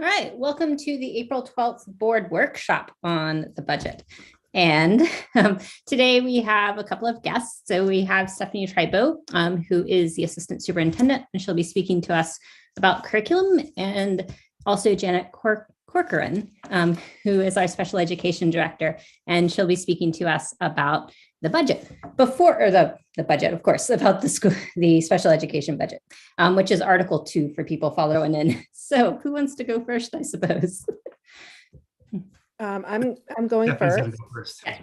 All right, welcome to the April 12th board workshop on the budget. And today we have a couple of guests. So we have Stephanie Tribo, who is the assistant superintendent, and she'll be speaking to us about curriculum, and also Janet Corcoran, who is our special education director, and she'll be speaking to us about the budget the budget, of course, about the special education budget, which is Article 2 for people following in. So who wants to go first, I suppose? I'm going first. Okay.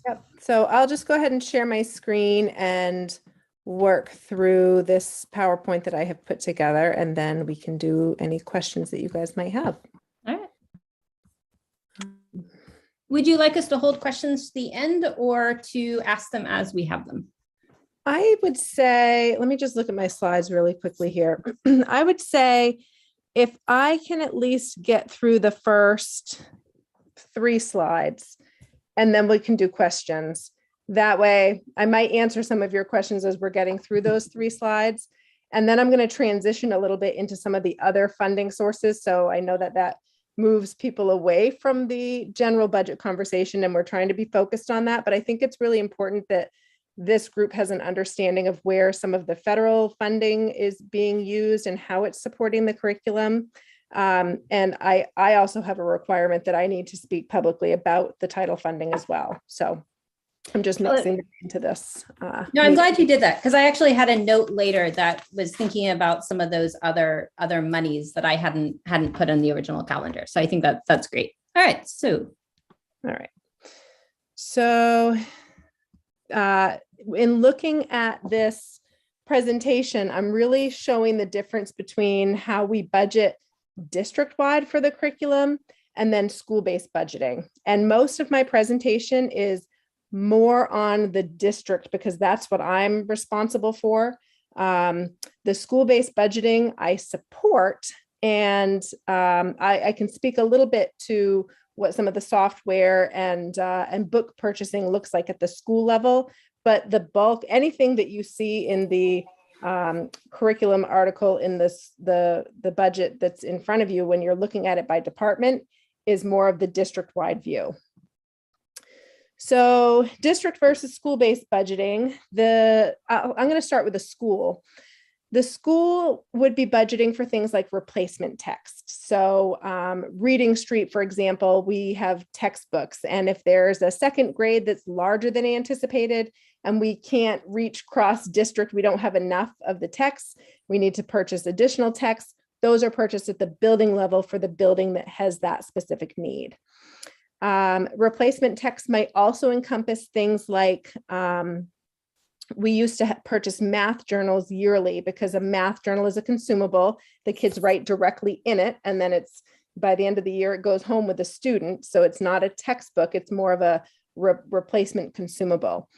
Yep. So I'll just go ahead and share my screen and work through this PowerPoint that I have put together, and then we can do any questions that you guys might have. All right. Would you like us to hold questions to the end or to ask them as we have them? I would say, let me just look at my slides really quickly here. I would say if I can at least get through the first 3 slides, and then we can do questions. That way, I might answer some of your questions as we're getting through those 3 slides. And then I'm going to transition a little bit into some of the other funding sources. So I know that moves people away from the general budget conversation, and we're trying to be focused on that. But I think it's really important that this group has an understanding of where some of the federal funding is being used and how it's supporting the curriculum. And I also have a requirement that I need to speak publicly about the title funding as well. So I'm just mixing into this. No, I'm glad you did that, because I actually had a note later that was thinking about some of those other monies that I hadn't put on the original calendar. So I think that's great. All right. So in looking at this presentation, I'm really showing the difference between how we budget district-wide for the curriculum and then school-based budgeting. And most of my presentation is more on the district because that's what I'm responsible for. The school-based budgeting I support, and I can speak a little bit to what some of the software and book purchasing looks like at the school level. But the bulk, anything that you see in the curriculum article in the budget that's in front of you when you're looking at it by department, is more of the district-wide view. So district versus school-based budgeting, I'm going to start with the school. The school would be budgeting for things like replacement text. So Reading Street, for example, we have textbooks. And if there's a second grade that's larger than anticipated and we can't reach cross district, we don't have enough of the text, we need to purchase additional text. Those are purchased at the building level for the building that has that specific need. Replacement text might also encompass things like we used to purchase math journals yearly because a math journal is a consumable. The kids write directly in it, and then it's by the end of the year, it goes home with the student. So it's not a textbook, it's more of a replacement consumable.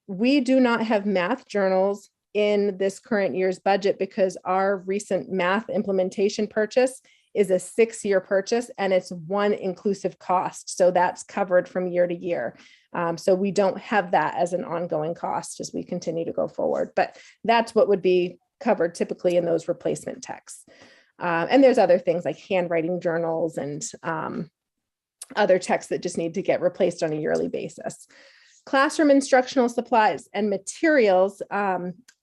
We do not have math journals in this current year's budget because our recent math implementation purchase is a 6-year purchase and it's one inclusive cost. So that's covered from year to year. So we don't have that as an ongoing cost as we continue to go forward, but that's what would be covered typically in those replacement texts. And there's other things like handwriting journals and other texts that just need to get replaced on a yearly basis. Classroom instructional supplies and materials.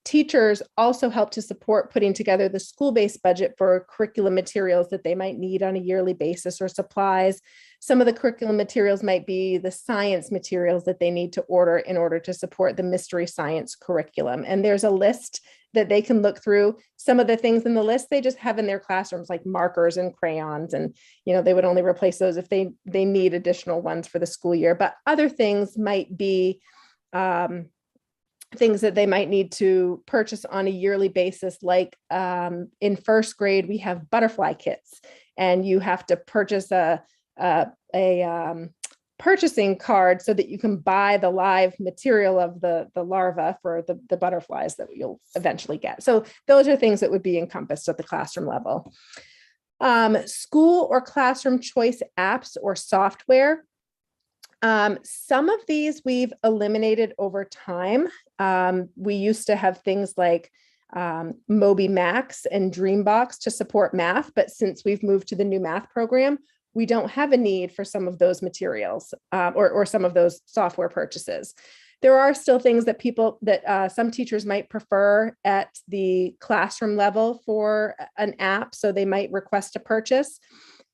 Teachers also help to support putting together the school-based budget for curriculum materials that they might need on a yearly basis or supplies. Some of the curriculum materials might be the science materials that they need to order in order to support the mystery science curriculum. And there's a list that they can look through. Some of the things in the list they just have in their classrooms, like markers and crayons, and they would only replace those if they need additional ones for the school year. But other things might be things that they might need to purchase on a yearly basis, like in first grade we have butterfly kits, and you have to purchase a purchasing card so that you can buy the live material of the larva for the butterflies that you'll eventually get. So those are things that would be encompassed at the classroom level. School or classroom choice apps or software. Some of these we've eliminated over time. We used to have things like Moby Max and Dreambox to support math. But since we've moved to the new math program, we don't have a need for some of those materials or some of those software purchases. There are still things that some teachers might prefer at the classroom level for an app, so they might request a purchase.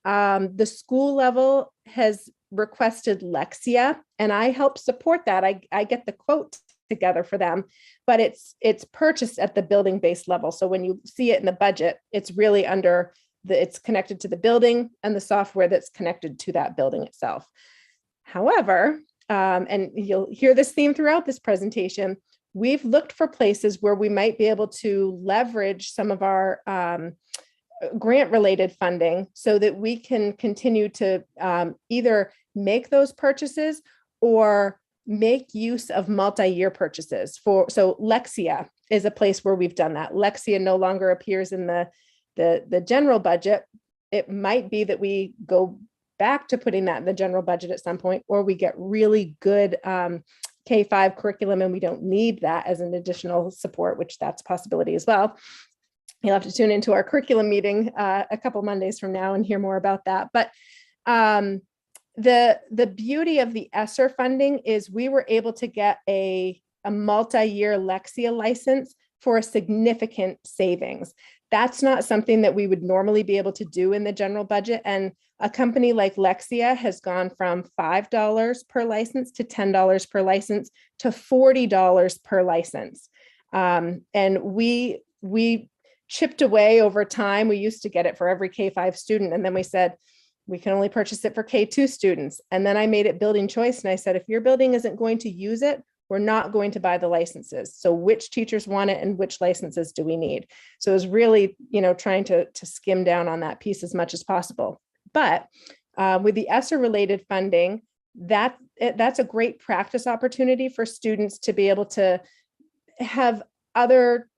The school level has requested Lexia, and I help support that. I get the quote together for them, but it's purchased at the building-based level. So when you see it in the budget, it's really under it's connected to the building and the software that's connected to that building itself. However, and you'll hear this theme throughout this presentation, we've looked for places where we might be able to leverage some of our grant-related funding so that we can continue to either make those purchases or make use of multi-year purchases. So Lexia is a place where we've done that. Lexia no longer appears in the general budget. It might be that we go back to putting that in the general budget at some point, or we get really good K-5 curriculum and we don't need that as an additional support, which that's a possibility as well. You'll have to tune into our curriculum meeting a couple Mondays from now and hear more about that. But the beauty of the ESSER funding is we were able to get a multi-year Lexia license for a significant savings. That's not something that we would normally be able to do in the general budget. And a company like Lexia has gone from $5 per license to $10 per license to $40 per license. And we chipped away over time. We used to get it for every K-5 student. And then we said, we can only purchase it for K-2 students. And then I made it building choice. And I said, if your building isn't going to use it, we're not going to buy the licenses. So which teachers want it and which licenses do we need? So it was really, trying to skim down on that piece as much as possible. But with the ESSER related funding, that's a great practice opportunity for students to be able to have other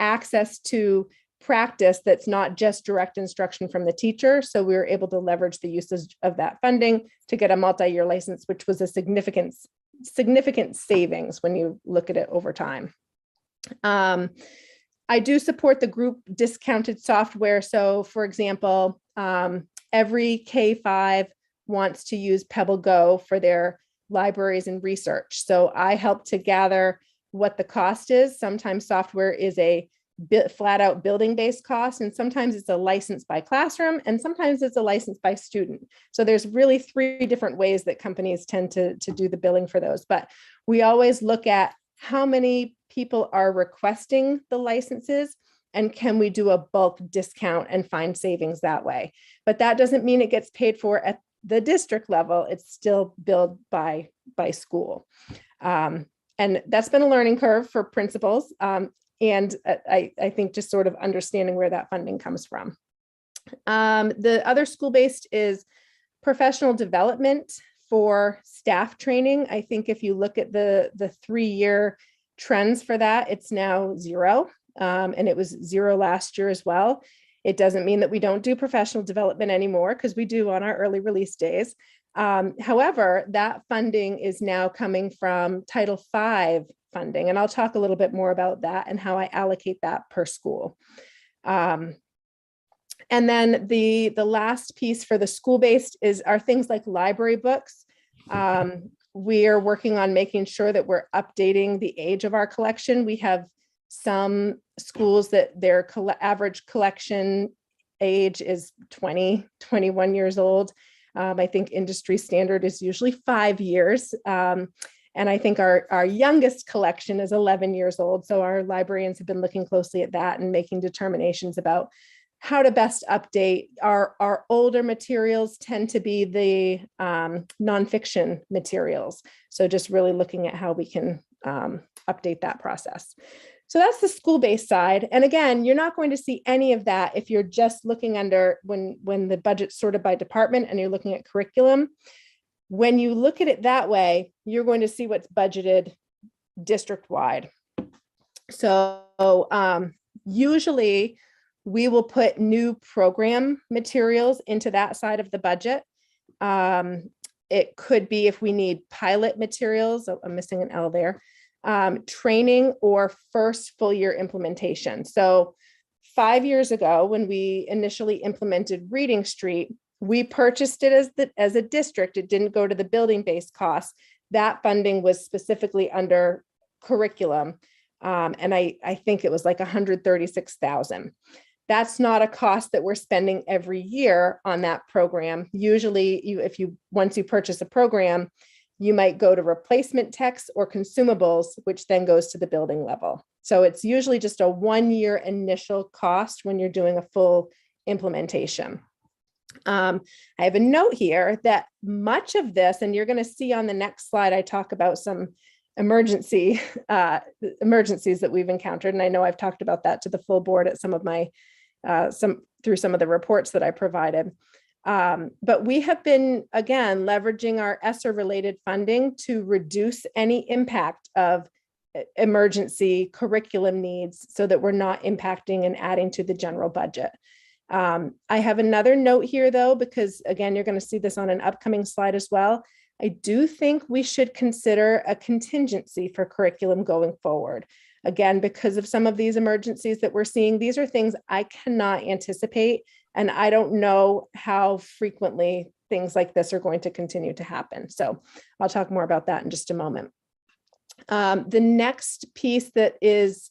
access to practice that's not just direct instruction from the teacher. So we were able to leverage the usage of that funding to get a multi-year license, which was a significant savings when you look at it over time. I do support the group discounted software. So for example, every K-5 wants to use Pebble Go for their libraries and research. So I help to gather what the cost is. Sometimes software is a flat out building based cost, and sometimes it's a license by classroom, and sometimes it's a license by student. So there's really 3 different ways that companies tend to do the billing for those. But we always look at how many people are requesting the licenses and can we do a bulk discount and find savings that way. But that doesn't mean it gets paid for at the district level. It's still billed by school. And that's been a learning curve for principals. And I think just sort of understanding where that funding comes from. The other school-based is professional development for staff training. I think if you look at the 3-year trends for that, it's now 0. And it was 0 last year as well. It doesn't mean that we don't do professional development anymore, because we do on our early release days. However, that funding is now coming from Title V funding, and I'll talk a little bit more about that and how I allocate that per school. And then the last piece for the school-based are things like library books. We are working on making sure that we're updating the age of our collection. We have some schools that their average collection age is 20, 21 years old. I think industry standard is usually 5 years. And I think our youngest collection is 11 years old. So our librarians have been looking closely at that and making determinations about how to best update. Our older materials tend to be the nonfiction materials. So just really looking at how we can update that process. So that's the school-based side. And again, you're not going to see any of that if you're just looking under when the budget's sorted by department and you're looking at curriculum. When you look at it that way, you're going to see what's budgeted district-wide. So usually we will put new program materials into that side of the budget. It could be if we need pilot materials. I'm missing an L there. training, or first full year implementation. So 5 years ago, when we initially implemented Reading Street, we purchased it as a district. It didn't go to the building-based costs. That funding was specifically under curriculum. And I think it was like $136,000. That's not a cost that we're spending every year on that program. Usually, once you purchase a program, you might go to replacement text or consumables, which then goes to the building level. So it's usually just a 1-year initial cost when you're doing a full implementation. I have a note here that much of this, and you're going to see on the next slide, I talk about some emergencies that we've encountered. And I know I've talked about that to the full board at some of my, through some of the reports that I provided. But we have been, again, leveraging our ESSER related funding to reduce any impact of emergency curriculum needs so that we're not impacting and adding to the general budget. I have another note here though, because again, you're going to see this on an upcoming slide as well. I do think we should consider a contingency for curriculum going forward. Again, because of some of these emergencies that we're seeing, these are things I cannot anticipate, and I don't know how frequently things like this are going to continue to happen. So I'll talk more about that in just a moment. The next piece that is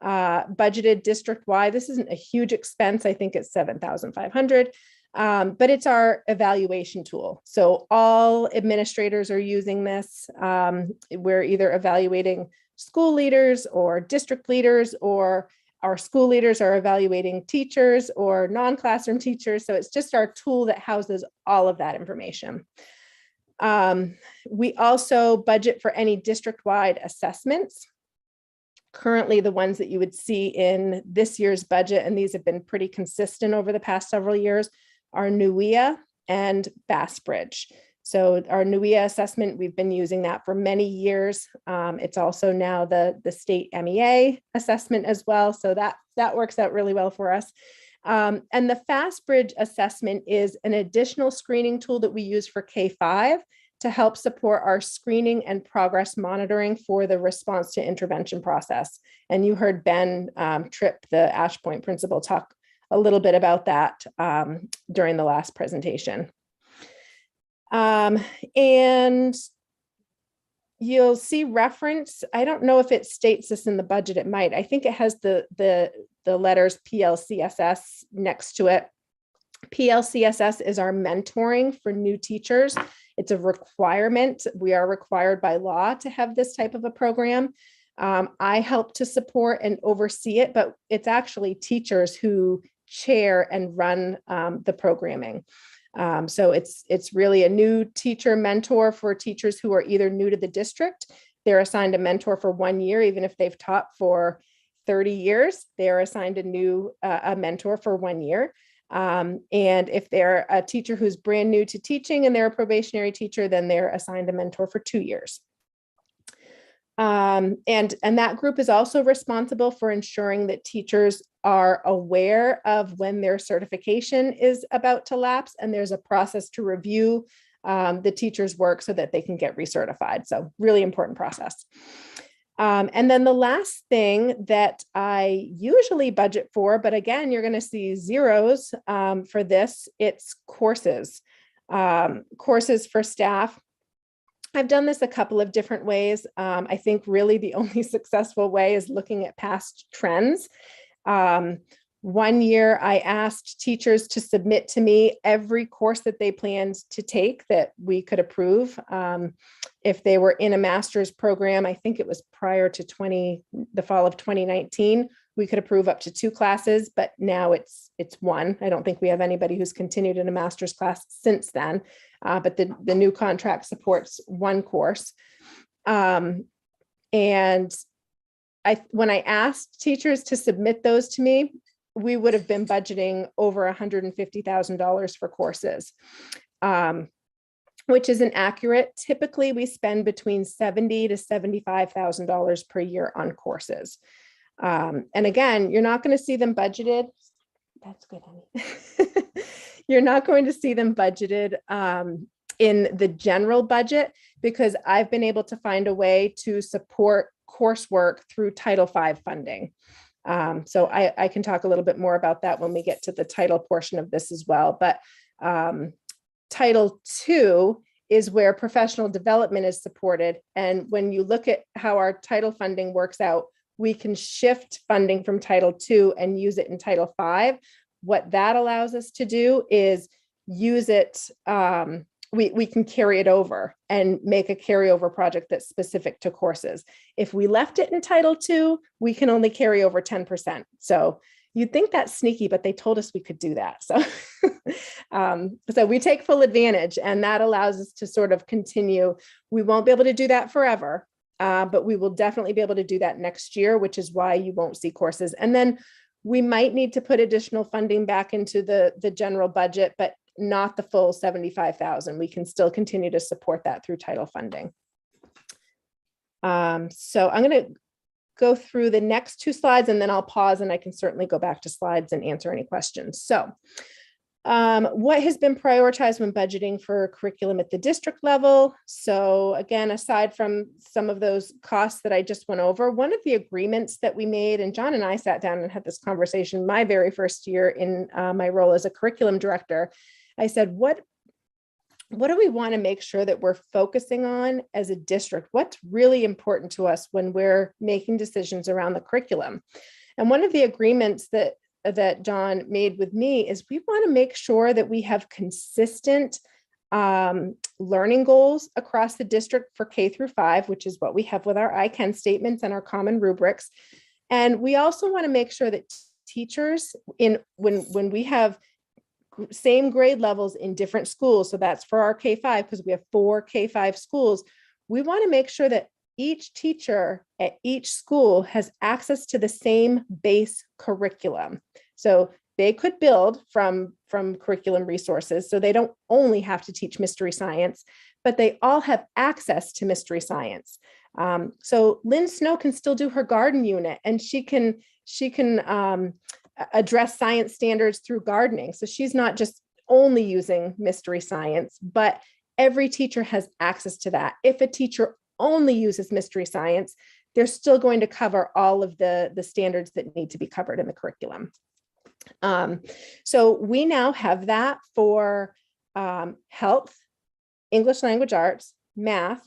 budgeted district-wide, this isn't a huge expense. I think it's $7,500. But it's our evaluation tool. So all administrators are using this. We're either evaluating school leaders or district leaders, or our school leaders are evaluating teachers or non-classroom teachers. So it's just our tool that houses all of that information. We also budget for any district-wide assessments. Currently, the ones that you would see in this year's budget, and these have been pretty consistent over the past several years, are NUIA and Bass Bridge. So our NUIA assessment, we've been using that for many years. It's also now the state MEA assessment as well. So that works out really well for us. And the Fast Bridge assessment is an additional screening tool that we use for K-5 to help support our screening and progress monitoring for the response to intervention process. And you heard Ben Tripp, the Ash Point principal, talk a little bit about that during the last presentation. And you'll see reference. I don't know if it states this in the budget. It might. I think it has the letters PLCSS next to it. PLCSS is our mentoring for new teachers. It's a requirement. We are required by law to have this type of a program. I help to support and oversee it, but it's actually teachers who chair and run the programming. So it's really a new teacher mentor for teachers who are either new to the district. They're assigned a mentor for 1 year, even if they've taught for 30 years, they're assigned a mentor for 1 year. And if they're a teacher who's brand new to teaching and they're a probationary teacher, then they're assigned a mentor for 2 years. And that group is also responsible for ensuring that teachers are aware of when their certification is about to lapse, and there's a process to review the teacher's work so that they can get recertified. So really important process. And then the last thing that I usually budget for, but again, you're going to see zeros for this, it's courses, courses for staff. I've done this a couple of different ways. I think really the only successful way is looking at past trends. 1 year, I asked teachers to submit to me every course that they planned to take that we could approve. If they were in a master's program, I think it was prior to the fall of 2019, we could approve up to 2 classes, but now it's 1. I don't think we have anybody who's continued in a master's class since then, but the new contract supports 1 course. And when I asked teachers to submit those to me, we would have been budgeting over $150,000 for courses, which isn't accurate. Typically, we spend between $70,000 to $75,000 per year on courses. And again, you're not going to see them budgeted. That's good, honey. You're not going to see them budgeted in the general budget, because I've been able to find a way to support coursework through Title V funding. So I can talk a little bit more about that when we get to the title portion of this as well. But Title II is where professional development is supported. And when you look at how our title funding works out, we can shift funding from Title II and use it in Title V. What that allows us to do is use it, we can carry it over and make a carryover project that's specific to courses. If we left it in Title II, we can only carry over 10%. So you'd think that's sneaky, but they told us we could do that. So, so we take full advantage, and that allows us to sort of continue. We won't be able to do that forever, but we will definitely be able to do that next year, which is why you won't see courses. And then we might need to put additional funding back into the general budget, but not the full 75,000. We can still continue to support that through title funding. So I'm going to go through the next two slides, and then I'll pause and I can certainly go back to slides and answer any questions. So what has been prioritized when budgeting for curriculum at the district level? So again, aside from some of those costs that I just went over, one of the agreements that we made, and John and I sat down and had this conversation my very first year in my role as a curriculum director. I said, what do we want to make sure that we're focusing on as a district? What's really important to us when we're making decisions around the curriculum? And one of the agreements that John made with me is we want to make sure that we have consistent learning goals across the district for K through 5, which is what we have with our I Can statements and our common rubrics. And we also want to make sure that teachers, when we have same grade levels in different schools, so that's for our K5, because we have 4 K5 schools, we want to make sure that each teacher at each school has access to the same base curriculum. So they could build from curriculum resources. So they don't only have to teach mystery science, but they all have access to mystery science. So Lynn Snow can still do her garden unit, and she can address science standards through gardening. So she's not just only using mystery science, but every teacher has access to that. If a teacher only uses mystery science, they're still going to cover all of the standards that need to be covered in the curriculum. So we now have that for health, English language arts, math,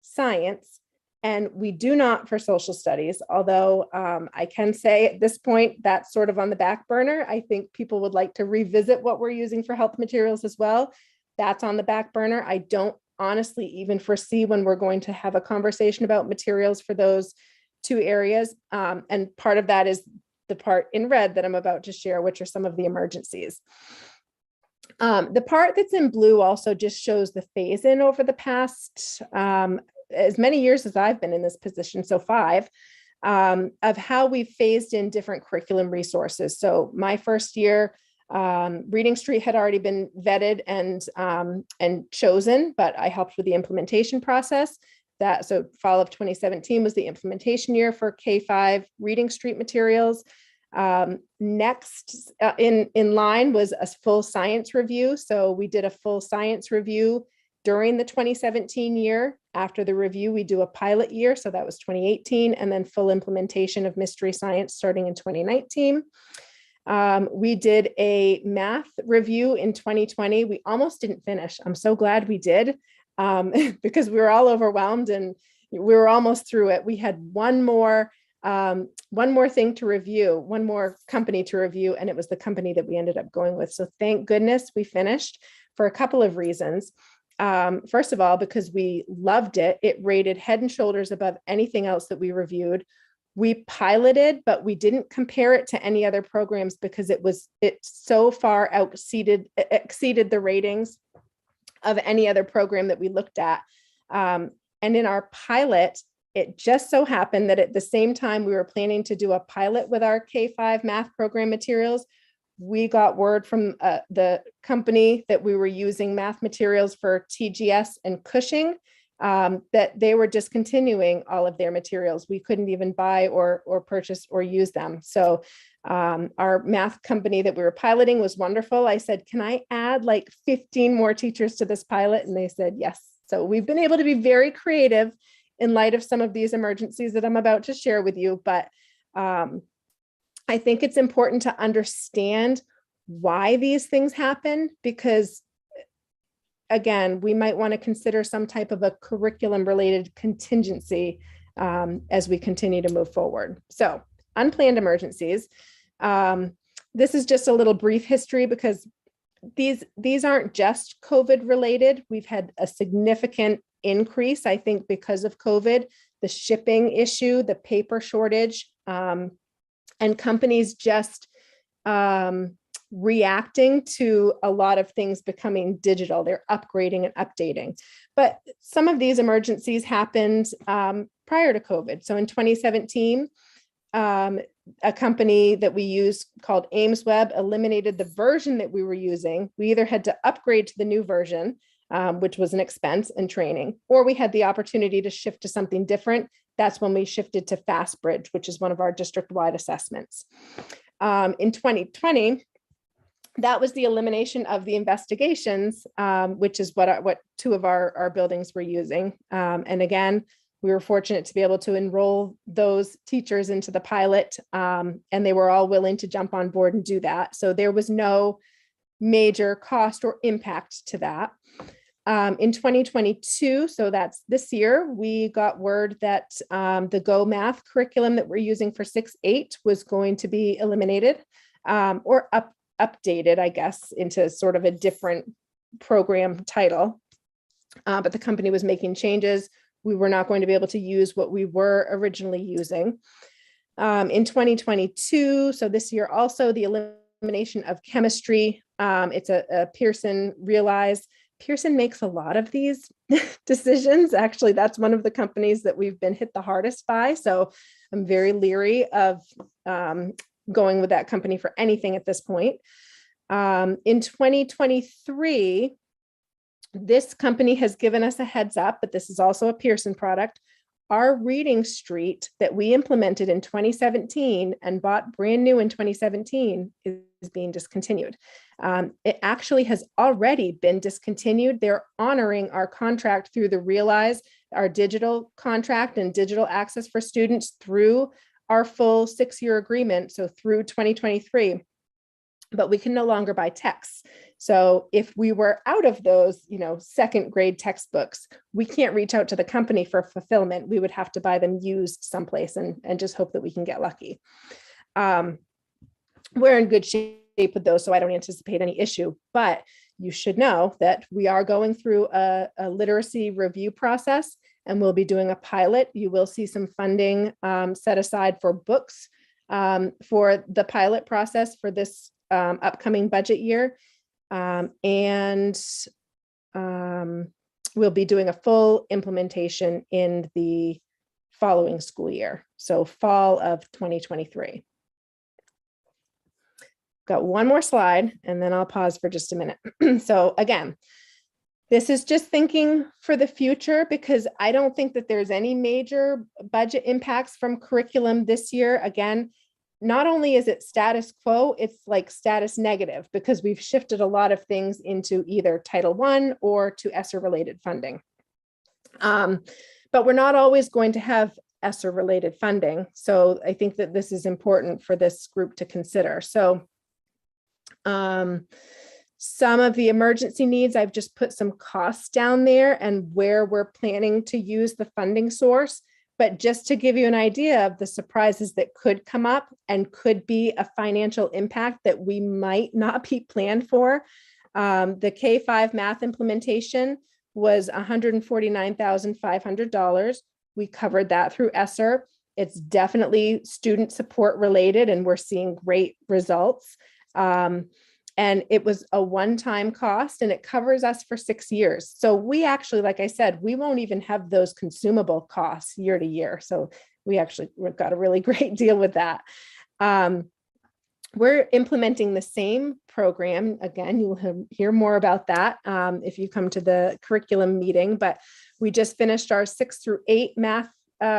science, and we do not for social studies, although I can say at this point, that's sort of on the back burner. I think people would like to revisit what we're using for health materials as well. That's on the back burner. I don't honestly even foresee when we're going to have a conversation about materials for those two areas. And part of that is the part in red that I'm about to share, which are some of the emergencies. The part that's in blue also just shows the phase in over the past as many years as I've been in this position, so 5, of how we've phased in different curriculum resources. So my first year, Reading Street had already been vetted and chosen, but I helped with the implementation process. So fall of 2017 was the implementation year for K5 Reading Street materials. Next in line was a full science review. So we did a full science review during the 2017 year. After the review, we do a pilot year. So that was 2018, and then full implementation of mystery science starting in 2019. We did a math review in 2020. We almost didn't finish. I'm so glad we did, because we were all overwhelmed and we were almost through it. We had one more thing to review, one more company to review, and it was the company that we ended up going with. So thank goodness we finished for a couple of reasons. First of all, because we loved it. It rated head and shoulders above anything else that we reviewed. We piloted, but we didn't compare it to any other programs because it so far exceeded the ratings of any other program that we looked at. And in our pilot, it just so happened that at the same time we were planning to do a pilot with our K5 math program materials, we got word from the company that we were using math materials for TGS and Cushing, that they were discontinuing all of their materials. We couldn't even buy or purchase or use them. So our math company that we were piloting was wonderful. I said, can I add like 15 more teachers to this pilot? And they said, yes. So we've been able to be very creative in light of some of these emergencies that I'm about to share with you. But I think it's important to understand why these things happen, because again, we might want to consider some type of a curriculum related contingency as we continue to move forward. So unplanned emergencies. This is just a little brief history because these aren't just COVID related. We've had a significant increase, I think, because of COVID, the shipping issue, the paper shortage, and companies just reacting to a lot of things becoming digital. They're upgrading and updating. But some of these emergencies happened prior to COVID. So in 2017, a company that we use called AimsWeb eliminated the version that we were using. We either had to upgrade to the new version, which was an expense and training, or we had the opportunity to shift to something different. That's when we shifted to FastBridge, which is one of our district-wide assessments. In 2020, that was the elimination of the investigations, which is what two of our buildings were using. And again, we were fortunate to be able to enroll those teachers into the pilot, and they were all willing to jump on board and do that. So there was no major cost or impact to that. In 2022, so that's this year, we got word that the Go Math curriculum that we're using for 6-8 was going to be eliminated or updated, I guess, into sort of a different program title. But the company was making changes. We were not going to be able to use what we were originally using. In 2022, so this year also, the elimination of chemistry. It's a Pearson realized. Pearson makes a lot of these decisions. Actually, that's one of the companies that we've been hit the hardest by. So I'm very leery of going with that company for anything at this point. In 2023, this company has given us a heads up, but this is also a Pearson product. Our reading street that we implemented in 2017 and bought brand new in 2017 is being discontinued. It actually has already been discontinued. They're honoring our contract through the Realize, our digital contract and digital access for students through our full 6-year agreement, so through 2023. But we can no longer buy texts. So if we were out of those, second grade textbooks, we can't reach out to the company for fulfillment. We would have to buy them used someplace and just hope that we can get lucky. We're in good shape with those, so I don't anticipate any issue, but you should know that we are going through a literacy review process, and we'll be doing a pilot. You will see some funding set aside for books for the pilot process for this upcoming budget year. And we'll be doing a full implementation in the following school year, so fall of 2023. Got one more slide, and then I'll pause for just a minute. So again, this is just thinking for the future, because I don't think that there's any major budget impacts from curriculum this year. Again, not only is it status quo, it's like status negative, because we've shifted a lot of things into either Title I or to ESSER related funding. But we're not always going to have ESSER related funding. So I think that this is important for this group to consider. So some of the emergency needs, I've just put some costs down there and where we're planning to use the funding source. But just to give you an idea of the surprises that could come up and could be a financial impact that we might not be planned for. The K-5 math implementation was $149,500. We covered that through ESSER. It's definitely student support related, and we're seeing great results. And it was a one-time cost, and it covers us for 6 years. So we actually, like I said, we won't even have those consumable costs year to year. So we've got a really great deal with that. We're implementing the same program. Again, you'll hear more about that if you come to the curriculum meeting, but we just finished our 6 through 8 math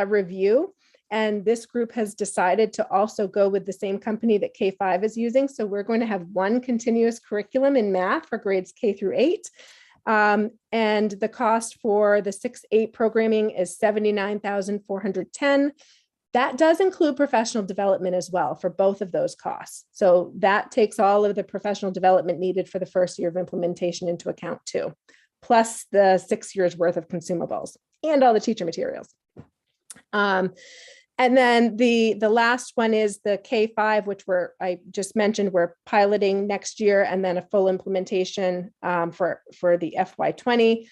review. And this group has decided to also go with the same company that K-5 is using. So we're going to have one continuous curriculum in math for grades K through 8. And the cost for the 6-8 programming is $79,410. That does include professional development as well for both of those costs. So that takes all of the professional development needed for the first year of implementation into account too, plus the 6 years worth of consumables and all the teacher materials. And then the last one is the K-5, which I just mentioned, we're piloting next year, and then a full implementation for the FY20.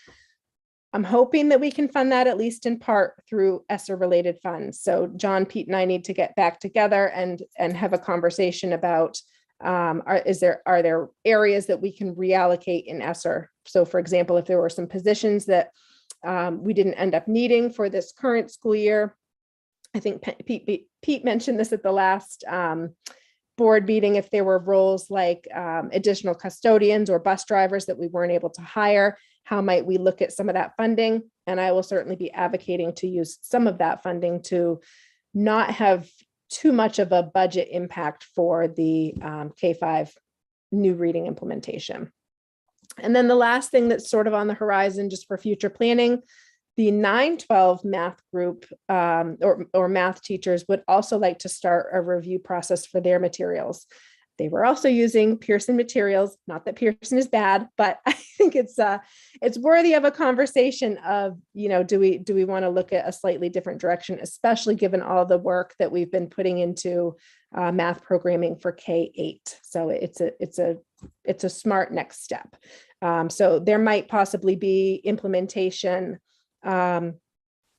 I'm hoping that we can fund that at least in part through ESSER related funds. So John, Pete, and I need to get back together and have a conversation about are there areas that we can reallocate in ESSER? So for example, if there were some positions that we didn't end up needing for this current school year, I think Pete mentioned this at the last board meeting, if there were roles like additional custodians or bus drivers that we weren't able to hire, how might we look at some of that funding? And I will certainly be advocating to use some of that funding to not have too much of a budget impact for the K-5 new reading implementation. And then the last thing that's sort of on the horizon just for future planning, the 9-12 math group or math teachers would also like to start a review process for their materials. They were also using Pearson materials, not that Pearson is bad, but I think it's worthy of a conversation of, do we want to look at a slightly different direction, especially given all the work that we've been putting into math programming for K-8. So it's a smart next step. So there might possibly be implementation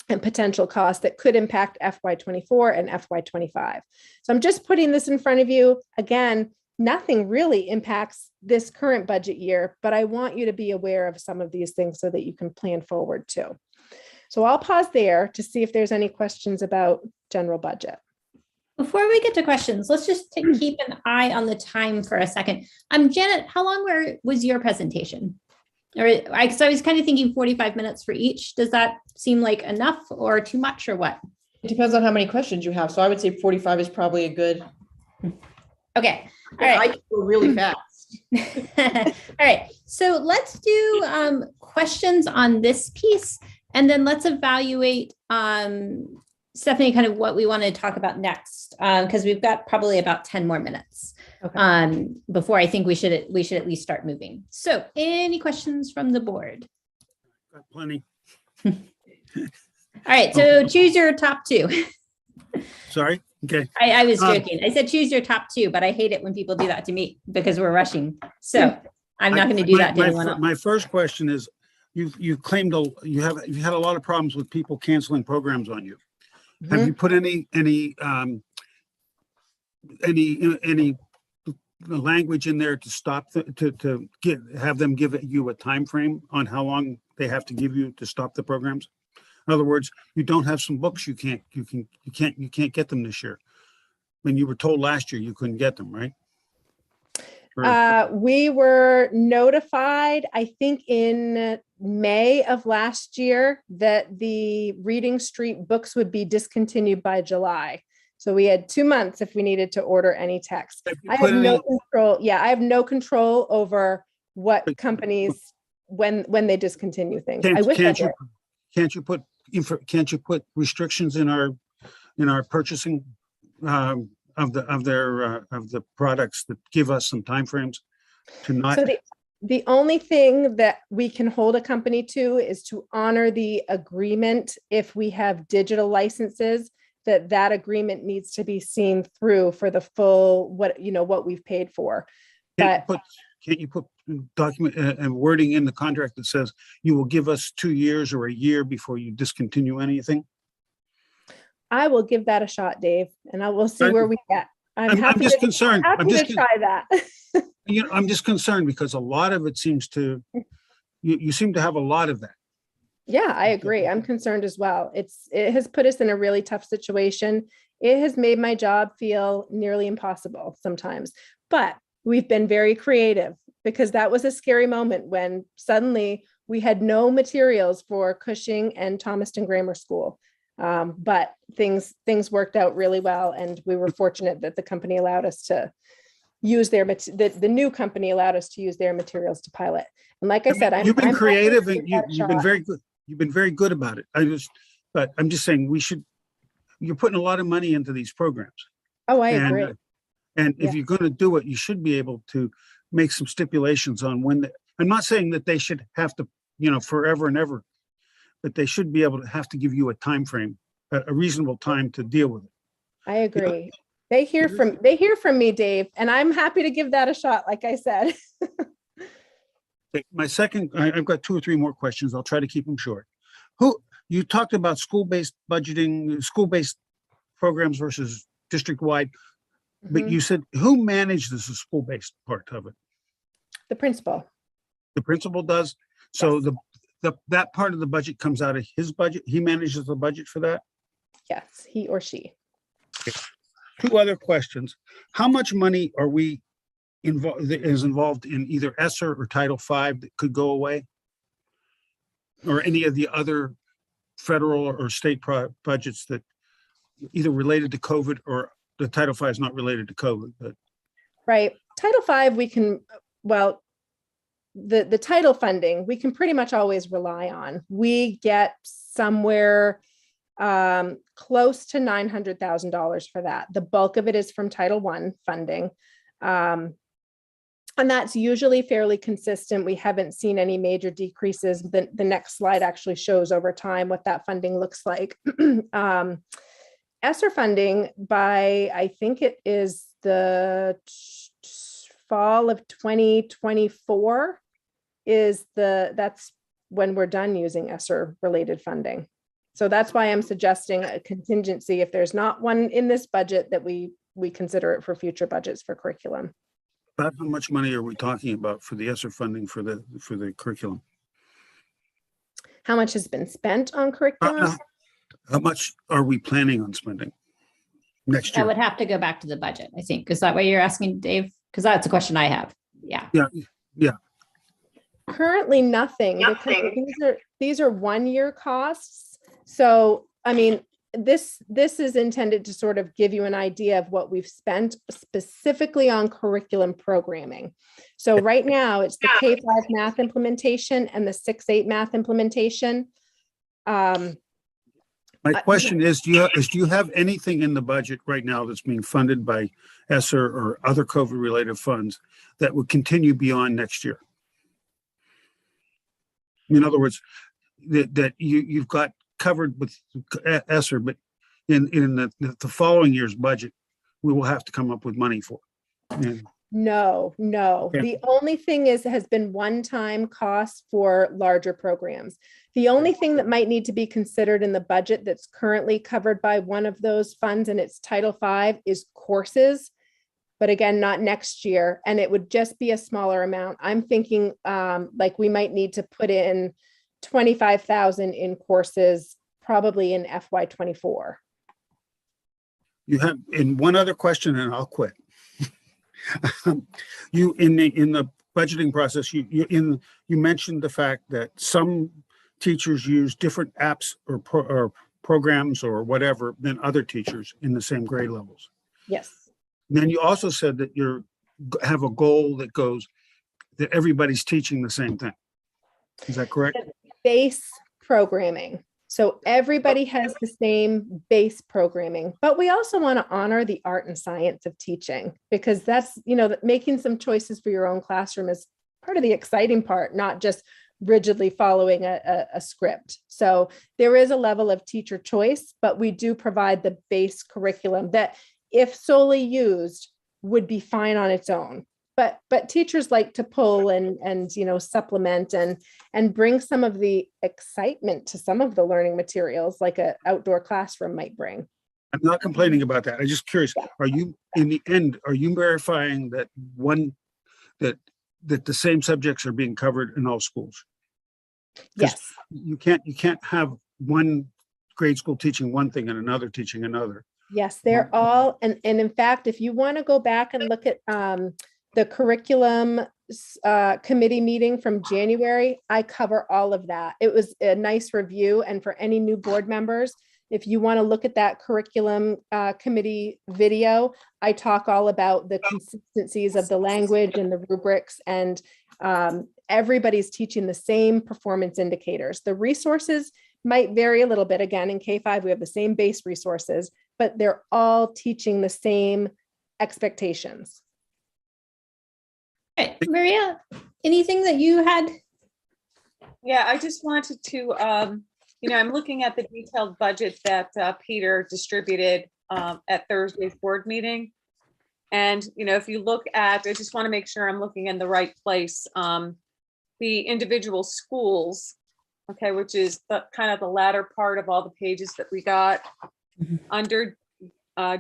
and potential costs that could impact FY24 and FY25. So I'm just putting this in front of you. Again, nothing really impacts this current budget year, but I want you to be aware of some of these things so that you can plan forward too. So I'll pause there to see if there's any questions about general budget. Before we get to questions, let's just keep an eye on the time for a second. Janet, how long was your presentation? So I was kind of thinking 45 minutes for each. Does that seem like enough or too much or what? It depends on how many questions you have. So I would say 45 is probably a good. Okay. All right. I can go really fast. All right. So let's do questions on this piece, and then let's evaluate, Stephanie, kind of what we want to talk about next, because we've got probably about 10 more minutes. Okay. Before I think we should at least start moving. So any questions from the board? Got plenty. All right. So choose your top two. Sorry. Okay. I was joking. I said choose your top two, but I hate it when people do that to me because we're rushing. So I'm not going to do that to anyone else. My first question is, you claimed you've had a lot of problems with people canceling programs on you. Mm-hmm. Have you put any language in there to stop have them give you a time frame on how long they have to give you to stop the programs? In other words, you don't have some books you can't get them this year. When you were told last year you couldn't get them, right? We were notified, I think in May of last year, that the Reading Street books would be discontinued by July. So we had 2 months if we needed to order any text. I have no control. Yeah, I have no control over what companies when they discontinue things. I wish I did. Can't you put restrictions in our purchasing of the products that give us some timeframes to not? So the only thing that we can hold a company to is to honor the agreement. If we have digital licenses, that agreement needs to be seen through for the full what we've paid for. Can't you put document and wording in the contract that says you will give us 2 years or a year before you discontinue anything? I will give that a shot, Dave, and I will see where we get. I'm just concerned. I'm just try that. I'm just concerned because a lot of it seems to, you seem to have a lot of that. Yeah, I agree. I'm concerned as well. It has put us in a really tough situation. It has made my job feel nearly impossible sometimes, but we've been very creative because that was a scary moment when suddenly we had no materials for Cushing and Thomaston Grammar School. But things worked out really well, and we were fortunate that the company allowed us to use the new company allowed us to use their materials to pilot. And like I said, You've been I'm creative happy to and give that a you've been shot. very good. You've been very good about it. But I'm just saying you're putting a lot of money into these programs. Oh, I And, agree. and if Yeah. you're going to do it, you should be able to make some stipulations on when. I'm not saying that they should have to, forever and ever, but they should be able to have to give you a time frame, a reasonable time to deal with it. I agree. They hear from me, Dave, and I'm happy to give that a shot. Like I said. Okay, I've got 2 or 3 more questions. I'll try to keep them short. You talked about school-based budgeting, school-based programs versus district-wide, but Mhm. you said who manages the school-based part of it? The principal. The principal does. So Yes. that part of the budget comes out of his budget. He manages the budget for that. Yes, he or she. 2 other questions. How much money are we involved in either ESSER or Title V that could go away? Or any of the other federal or state budgets that either related to COVID, or the Title V is not related to COVID, but Right. Title V, the title funding, we can pretty much always rely on. We get somewhere close to $900,000 for that. The bulk of it is from Title I funding. And that's usually fairly consistent. We haven't seen any major decreases. The next slide actually shows over time what that funding looks like. ESSER funding I think it is the fall of 2024 that's when we're done using ESSER related funding. So that's why I'm suggesting a contingency if there's not one in this budget, that we consider it for future budgets for curriculum. about how much money are we talking about for the ESSER funding for the curriculum? How much has been spent on curriculum? How much are we planning on spending next I year? would have to go back to the budget, I think. Is that what you're asking, Dave? Because that's a question I have. Yeah. Yeah. Currently nothing, because these are 1-year costs. So, I mean, this is intended to sort of give you an idea of what we've spent specifically on curriculum programming. So right now it's the K-5 math implementation and the 6-8 math implementation. My question is, do you have anything in the budget right now that's being funded by ESSER or other COVID-related funds that would continue beyond next year? In other words, that you've got covered with ESSER, but in the following year's budget, we will have to come up with money for. No. Okay. The only thing has been one-time costs for larger programs. The only thing that might need to be considered in the budget that's currently covered by one of those funds, and it's Title V, is courses. But again, not next year. And it would just be a smaller amount. I'm thinking like we might need to put in 25,000 in courses, probably in FY24. You have, in one other question, and I'll quit. You in the budgeting process, you mentioned the fact that some teachers use different apps or programs or whatever than other teachers in the same grade levels. Yes. And then you also said that you have a goal that goes that everybody's teaching the same thing. Is that correct? Base programming. So everybody has the same base programming, but we also want to honor the art and science of teaching, because that's, making some choices for your own classroom is part of the exciting part, not just rigidly following a script. So there is a level of teacher choice, but we do provide the base curriculum that, if solely used, would be fine on its own. But teachers like to pull and supplement and bring some of the excitement to some of the learning materials, like an outdoor classroom might bring. I'm not complaining about that. I'm just curious. Yeah. Are you, in the end, verifying that that the same subjects are being covered in all schools? Yes. You can't have one grade school teaching one thing and another teaching another. Yes, they're all, and in fact, if you want to go back and look at the curriculum committee meeting from January, I cover all of that. It was a nice review. And for any new board members, If you want to look at that curriculum committee video, I talk all about the consistencies of the language and the rubrics, and everybody's teaching the same performance indicators. The resources might vary a little bit. Again, in K-5, we have the same base resources, but they're all teaching the same expectations. Right. Maria, anything that you had? Yeah, I just wanted to, I'm looking at the detailed budget that Peter distributed at Thursday's board meeting. And, if you look at, I just want to make sure I'm looking in the right place. The individual schools, okay, which is the kind of the latter part of all the pages that we got under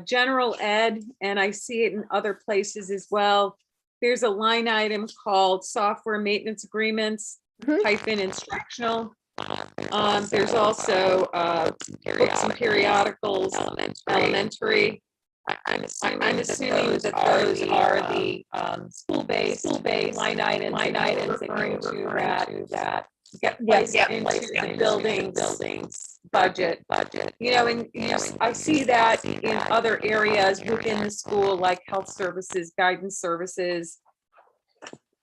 general ed, and I see it in other places as well. There's a line item called software maintenance agreements, type in instructional. There's also books and periodicals, elementary. I'm assuming that those are the school-based line items referring to that get placed into the buildings budget. And I see that in other areas within the school, like health services, guidance services,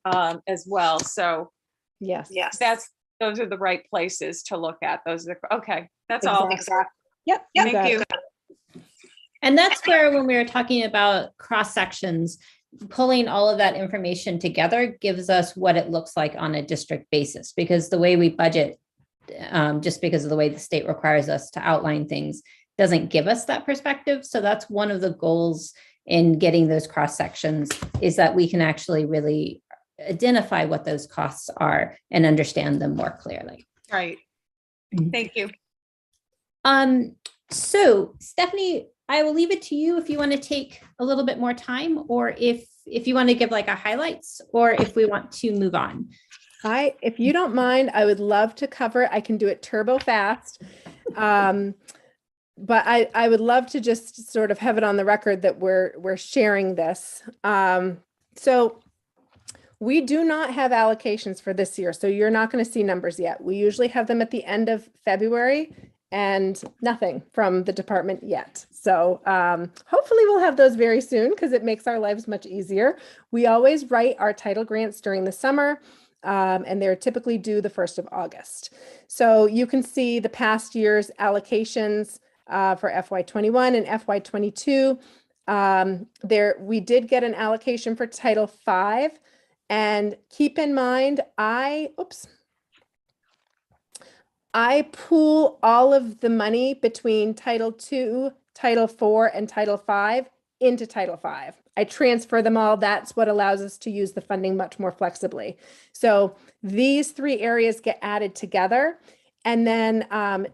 as well. So Yes. those are the right places to look at. Those are okay. That's Exactly. all. Yep. Thank you. And that's where, when we were talking about cross sections, pulling all of that information together gives us what it looks like on a district basis, because the way we budget, just because of the way the state requires us to outline things, doesn't give us that perspective. So that's one of the goals in getting those cross sections, is that we can actually really identify what those costs are and understand them more clearly. Right. Thank you. So Stephanie, I will leave it to you if you want to take a little bit more time, or if you want to give like a highlights, or if we want to move on. If you don't mind, I would love to cover it. I can do it turbo fast. But I would love to just sort of have it on the record that we're sharing this. So we do not have allocations for this year, so you're not going to see numbers yet. We usually have them at the end of February, and nothing from the department yet. So hopefully we'll have those very soon, because it makes our lives much easier. We always write our title grants during the summer, and they're typically due the 1st of August. So you can see the past year's allocations for FY21 and FY22. We did get an allocation for Title V, and keep in mind, I pool all of the money between Title II, Title IV, and Title V into Title V. I transfer them all. That's what allows us to use the funding much more flexibly. So these three areas get added together. And then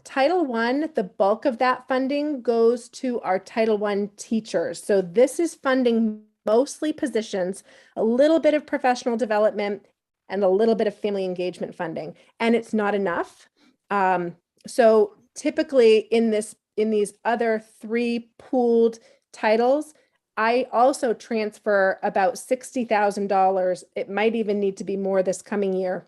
Title I, the bulk of that funding goes to our Title I teachers. So this is funding mostly positions, a little bit of professional development, and a little bit of family engagement funding. And it's not enough. So typically in these other three pooled titles, I also transfer about $60,000. It might even need to be more this coming year,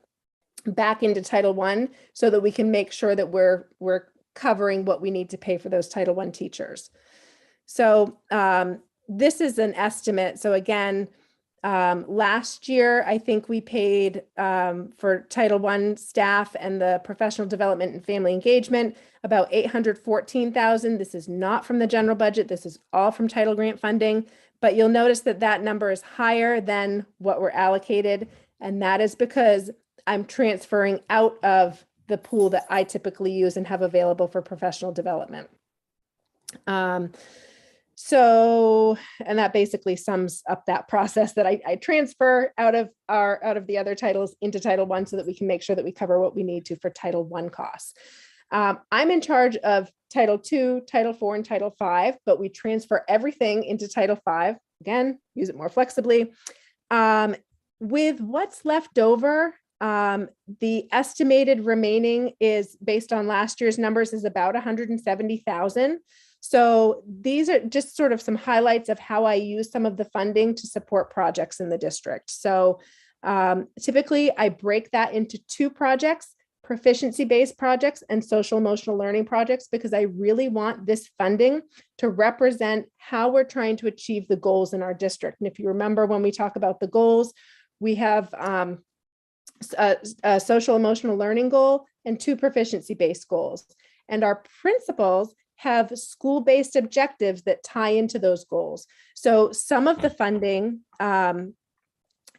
back into Title I, so that we can make sure that we're covering what we need to pay for those Title I teachers. So this is an estimate. So again, last year, I think we paid for Title I staff and the professional development and family engagement about $814,000. This is not from the general budget. This is all from title grant funding, but you'll notice that that number is higher than what we're allocated. And that is because I'm transferring out of the pool that I typically use and have available for professional development. So, and that basically sums up that process, that I transfer out of the other titles into Title I, so that we can make sure that we cover what we need to for Title I costs. I'm in charge of Title II, Title IV, and Title V, but we transfer everything into Title V. Again, use it more flexibly. With what's left over, the estimated remaining is, based on last year's numbers, is about $170,000. So these are just sort of some highlights of how I use some of the funding to support projects in the district. So typically I break that into two projects. proficiency-based projects, and social emotional learning projects, because I really want this funding to represent how we're trying to achieve the goals in our district. And if you remember, when we talk about the goals, we have a social emotional learning goal and 2 proficiency-based goals. And our principals have school-based objectives that tie into those goals. So some of the funding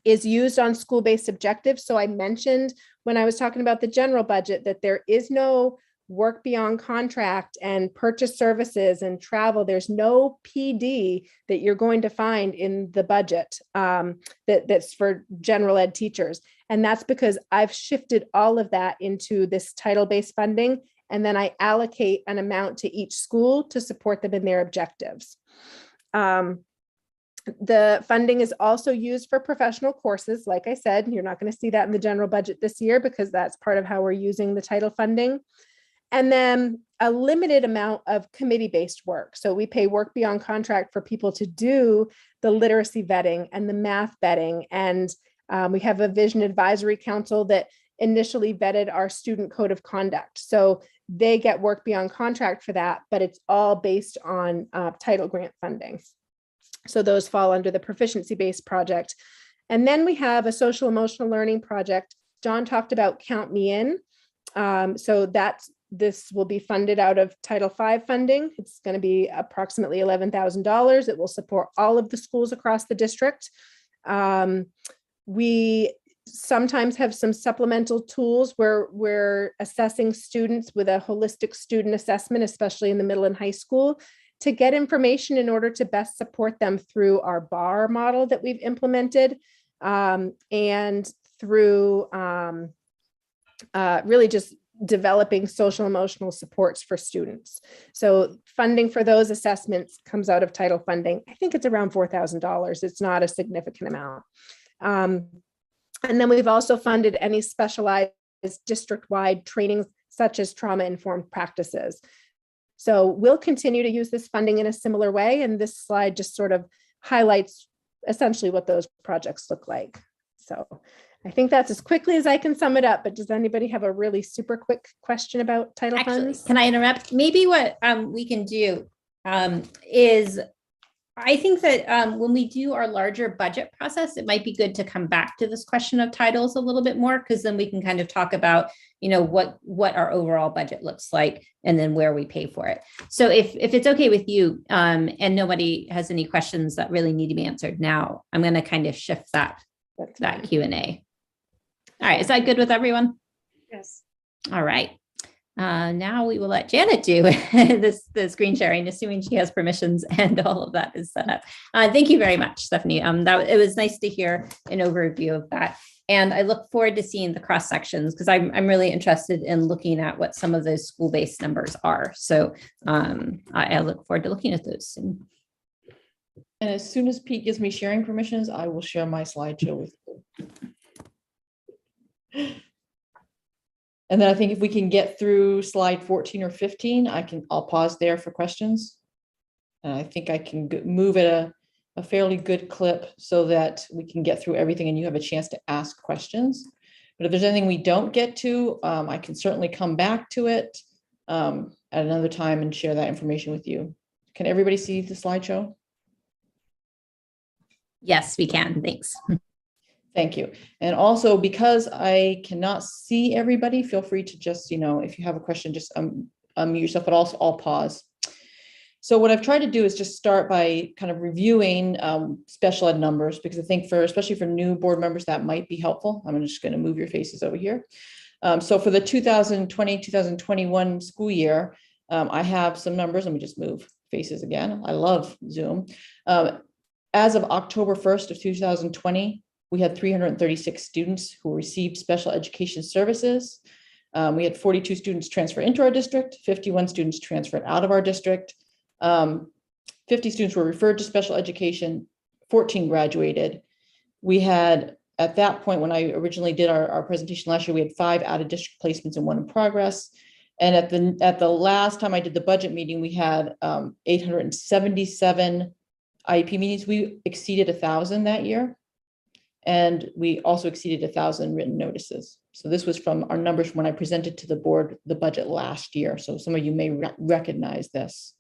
is used on school-based objectives. So I mentioned when I was talking about the general budget that there is no work beyond contract and purchase services and travel. There's no PD that you're going to find in the budget that's for general ed teachers. And that's because I've shifted all of that into this title-based funding. And then I allocate an amount to each school to support them in their objectives. The funding is also used for professional courses. Like I said, you're not going to see that in the general budget this year because that's part of how we're using the title funding. And then a limited amount of committee-based work. So we pay work beyond contract for people to do the literacy vetting and the math vetting. And we have a vision advisory council that initially vetted our student code of conduct. So they get work beyond contract for that, but it's all based on title grant funding. So those fall under the proficiency-based project. And then we have a social emotional learning project. John talked about Count Me In. So this will be funded out of Title V funding. It's going to be approximately $11,000. It will support all of the schools across the district. We sometimes have some supplemental tools where we're assessing students with a holistic student assessment, especially in the middle and high school, to get information in order to best support them through our BAR model that we've implemented, and through really just developing social emotional supports for students. So funding for those assessments comes out of title funding. I think it's around $4,000. It's not a significant amount. And then we've also funded any specialized district-wide trainings such as trauma-informed practices. So we'll continue to use this funding in a similar way. And this slide just sort of highlights essentially what those projects look like. So I think that's as quickly as I can sum it up, but does anybody have a really super quick question about title funds? Can I interrupt? Maybe what we can do is, I think that when we do our larger budget process, it might be good to come back to this question of titles a little bit more, because then we can kind of talk about, what our overall budget looks like and then where we pay for it. So if it's okay with you, and nobody has any questions that really need to be answered now, I'm going to kind of shift that Q&A. All right. Is that good with everyone? Yes. All right. Now we will let Janet do the screen sharing, assuming she has permissions and all of that is set up. Thank you very much, Stephanie. It was nice to hear an overview of that. And I look forward to seeing the cross sections because I'm really interested in looking at what some of those school-based numbers are. So I look forward to looking at those soon. And as soon as Pete gives me sharing permissions, I will share my slideshow with you. And then I think if we can get through slide 14 or 15, I'll pause there for questions. And I think I can move at a fairly good clip so that we can get through everything and you have a chance to ask questions. But if there's anything we don't get to, I can certainly come back to it at another time and share that information with you. Can everybody see the slideshow? Yes, we can. Thanks. Thank you. And also, because I cannot see everybody, feel free to just, if you have a question, just unmute yourself, but also I'll pause. So what I've tried to do is just start by kind of reviewing special ed numbers, because I think especially for new board members, that might be helpful. I'm just going to move your faces over here. So for the 2020-2021 school year, I have some numbers. Let me just move faces again. I love Zoom. As of October 1st of 2020, we had 336 students who received special education services. We had 42 students transfer into our district, 51 students transferred out of our district. 50 students were referred to special education, 14 graduated. We had, at that point, when I originally did our presentation last year, we had 5 out of district placements and 1 in progress. And at the last time I did the budget meeting, we had 877 IEP meetings. We exceeded 1,000 that year. And we also exceeded 1,000 written notices. So this was from our numbers when I presented to the board the budget last year. So some of you may recognize this.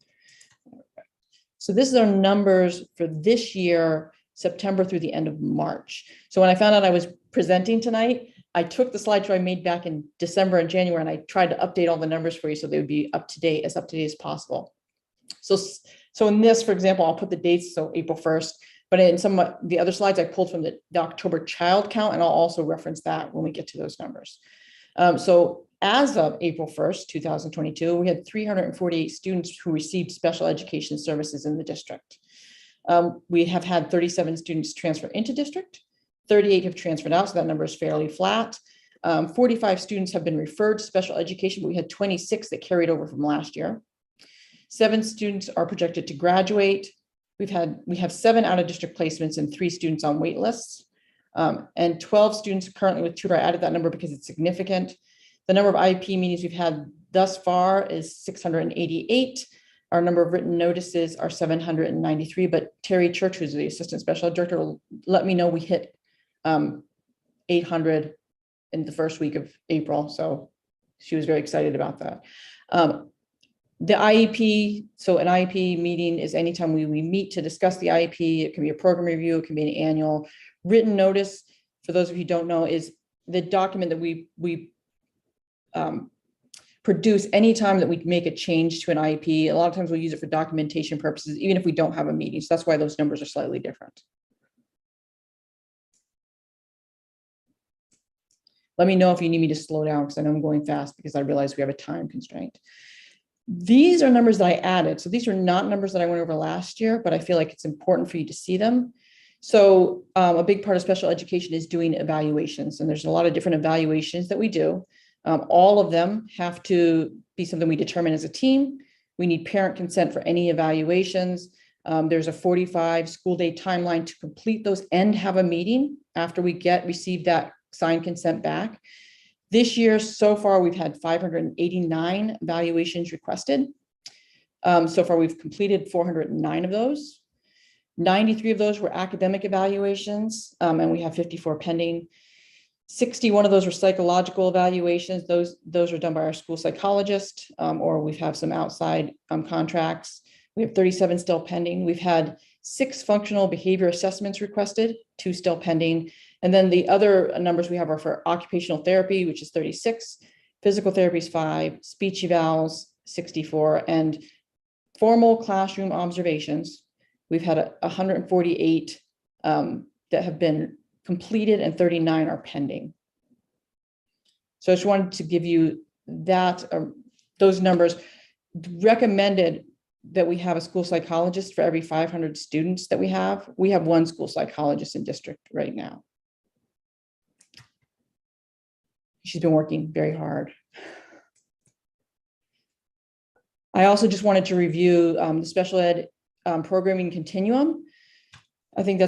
So this is our numbers for this year, September through the end of March. So when I found out I was presenting tonight, I took the slideshow I made back in December and January, and I tried to update all the numbers for you so they would be up to date as possible. So in this, for example, I'll put the dates, so April 1st, but in some of the other slides I pulled from the October child count, and I'll also reference that when we get to those numbers. So as of April 1st, 2022, we had 348 students who received special education services in the district. We have had 37 students transfer into district, 38 have transferred out, so that number is fairly flat. 45 students have been referred to special education, but we had 26 that carried over from last year. 7 students are projected to graduate. We have 7 out of district placements and 3 students on wait lists. And 12 students currently with tutor. I added that number because it's significant. The number of IEP meetings we've had thus far is 688. Our number of written notices are 793, but Terry Church, who's the assistant special ed director, will let me know we hit 800 in the first week of April. So she was very excited about that. The IEP, so an IEP meeting is anytime we meet to discuss the IEP. It can be a program review, it can be an annual. Written notice, for those of you who don't know, is the document that we produce anytime that we make a change to an IEP. A lot of times we'll use it for documentation purposes, even if we don't have a meeting. So that's why those numbers are slightly different. Let me know if you need me to slow down, because I know I'm going fast because I realize we have a time constraint. These are numbers that I added. So these are not numbers that I went over last year, but I feel like it's important for you to see them. So a big part of special education is doing evaluations, and there's a lot of different evaluations that we do. All of them have to be something we determine as a team. We need parent consent for any evaluations. There's a 45 school day timeline to complete those and have a meeting after we receive that signed consent back. This year, so far, we've had 589 evaluations requested. So far, we've completed 409 of those. 93 of those were academic evaluations, and we have 54 pending. 61 of those were psychological evaluations. Those are done by our school psychologist, or we have some outside contracts. We have 37 still pending. We've had 6 functional behavior assessments requested, 2 still pending. And then the other numbers we have are for occupational therapy, which is 36, physical therapy is 5, speech evals 64, and formal classroom observations. We've had 148 that have been completed and 39 are pending. So I just wanted to give you that, those numbers. Recommended that we have a school psychologist for every 500 students that we have. We have 1 school psychologist in district right now. She's been working very hard. I also just wanted to review the special ed programming continuum. I think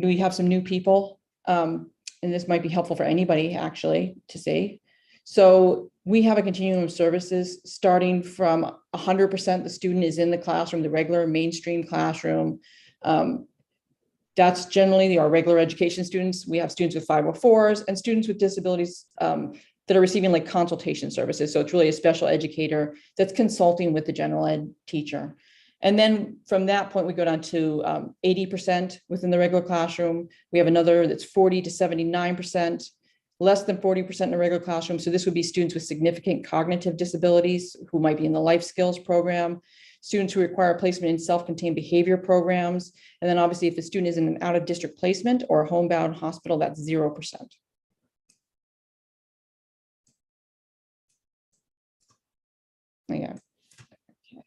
we have some new people, and this might be helpful for anybody actually to see. So we have a continuum of services starting from 100% the student is in the classroom, the regular mainstream classroom. That's generally our regular education students. We have students with 504s and students with disabilities that are receiving like consultation services. So it's really a special educator that's consulting with the general ed teacher. And then from that point, we go down to 80% within the regular classroom. We have another that's 40 to 79%, less than 40% in the regular classroom. So this would be students with significant cognitive disabilities who might be in the life skills program, students who require placement in self-contained behavior programs. And then obviously if the student is in an out of district placement or a homebound hospital, that's 0%. Yeah. Okay.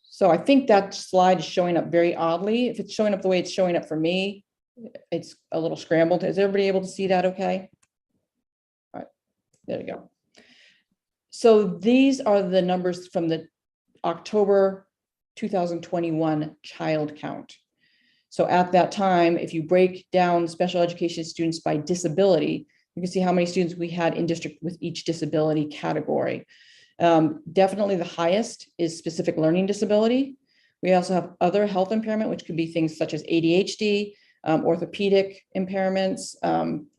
So I think that slide is showing up very oddly. If it's showing up the way it's showing up for me, it's a little scrambled. Is everybody able to see that okay? All right, there we go. So these are the numbers from the October 2021 child count. So at that time, if you break down special education students by disability, you can see how many students we had in district with each disability category. Definitely the highest is specific learning disability. We also have other health impairment, which could be things such as ADHD, orthopedic impairments.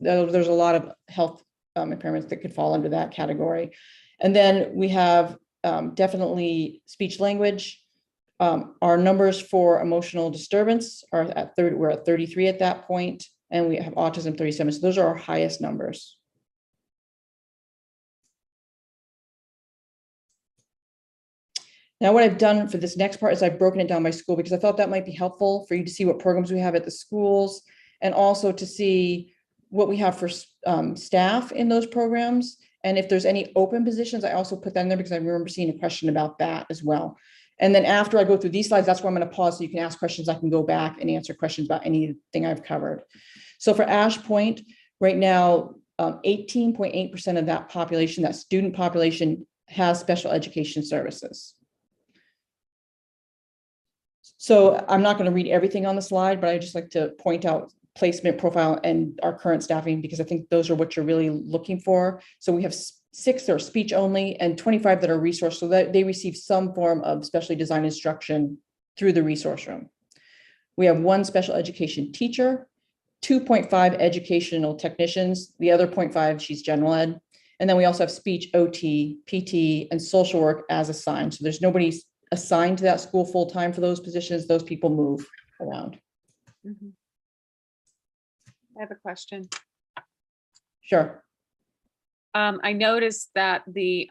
There's a lot of health impairments that could fall under that category. And then we have definitely speech language. Our numbers for emotional disturbance are at 30, we're at 33 at that point, and we have autism 37. So those are our highest numbers. Now, what I've done for this next part is I've broken it down by school because I thought that might be helpful for you to see what programs we have at the schools and also to see what we have for staff in those programs. And if there's any open positions, I also put that in there because I remember seeing a question about that as well. And then after I go through these slides, that's where I'm going to pause so you can ask questions. I can go back and answer questions about anything I've covered. So for Ash Point, right now, 18.8% of that population, that student population, has special education services. So I'm not going to read everything on the slide, but I just like to point out placement profile and our current staffing, because I think those are what you're really looking for. So we have 6 that are speech only and 25 that are resource, so that they receive some form of specially designed instruction through the resource room. We have 1 special education teacher, 2.5 educational technicians, the other 0.5, she's general ed. And then we also have speech, OT, PT, and social work as assigned. So there's nobody assigned to that school full-time for those positions. Those people move around. Mhm. I have a question. Sure. I noticed that the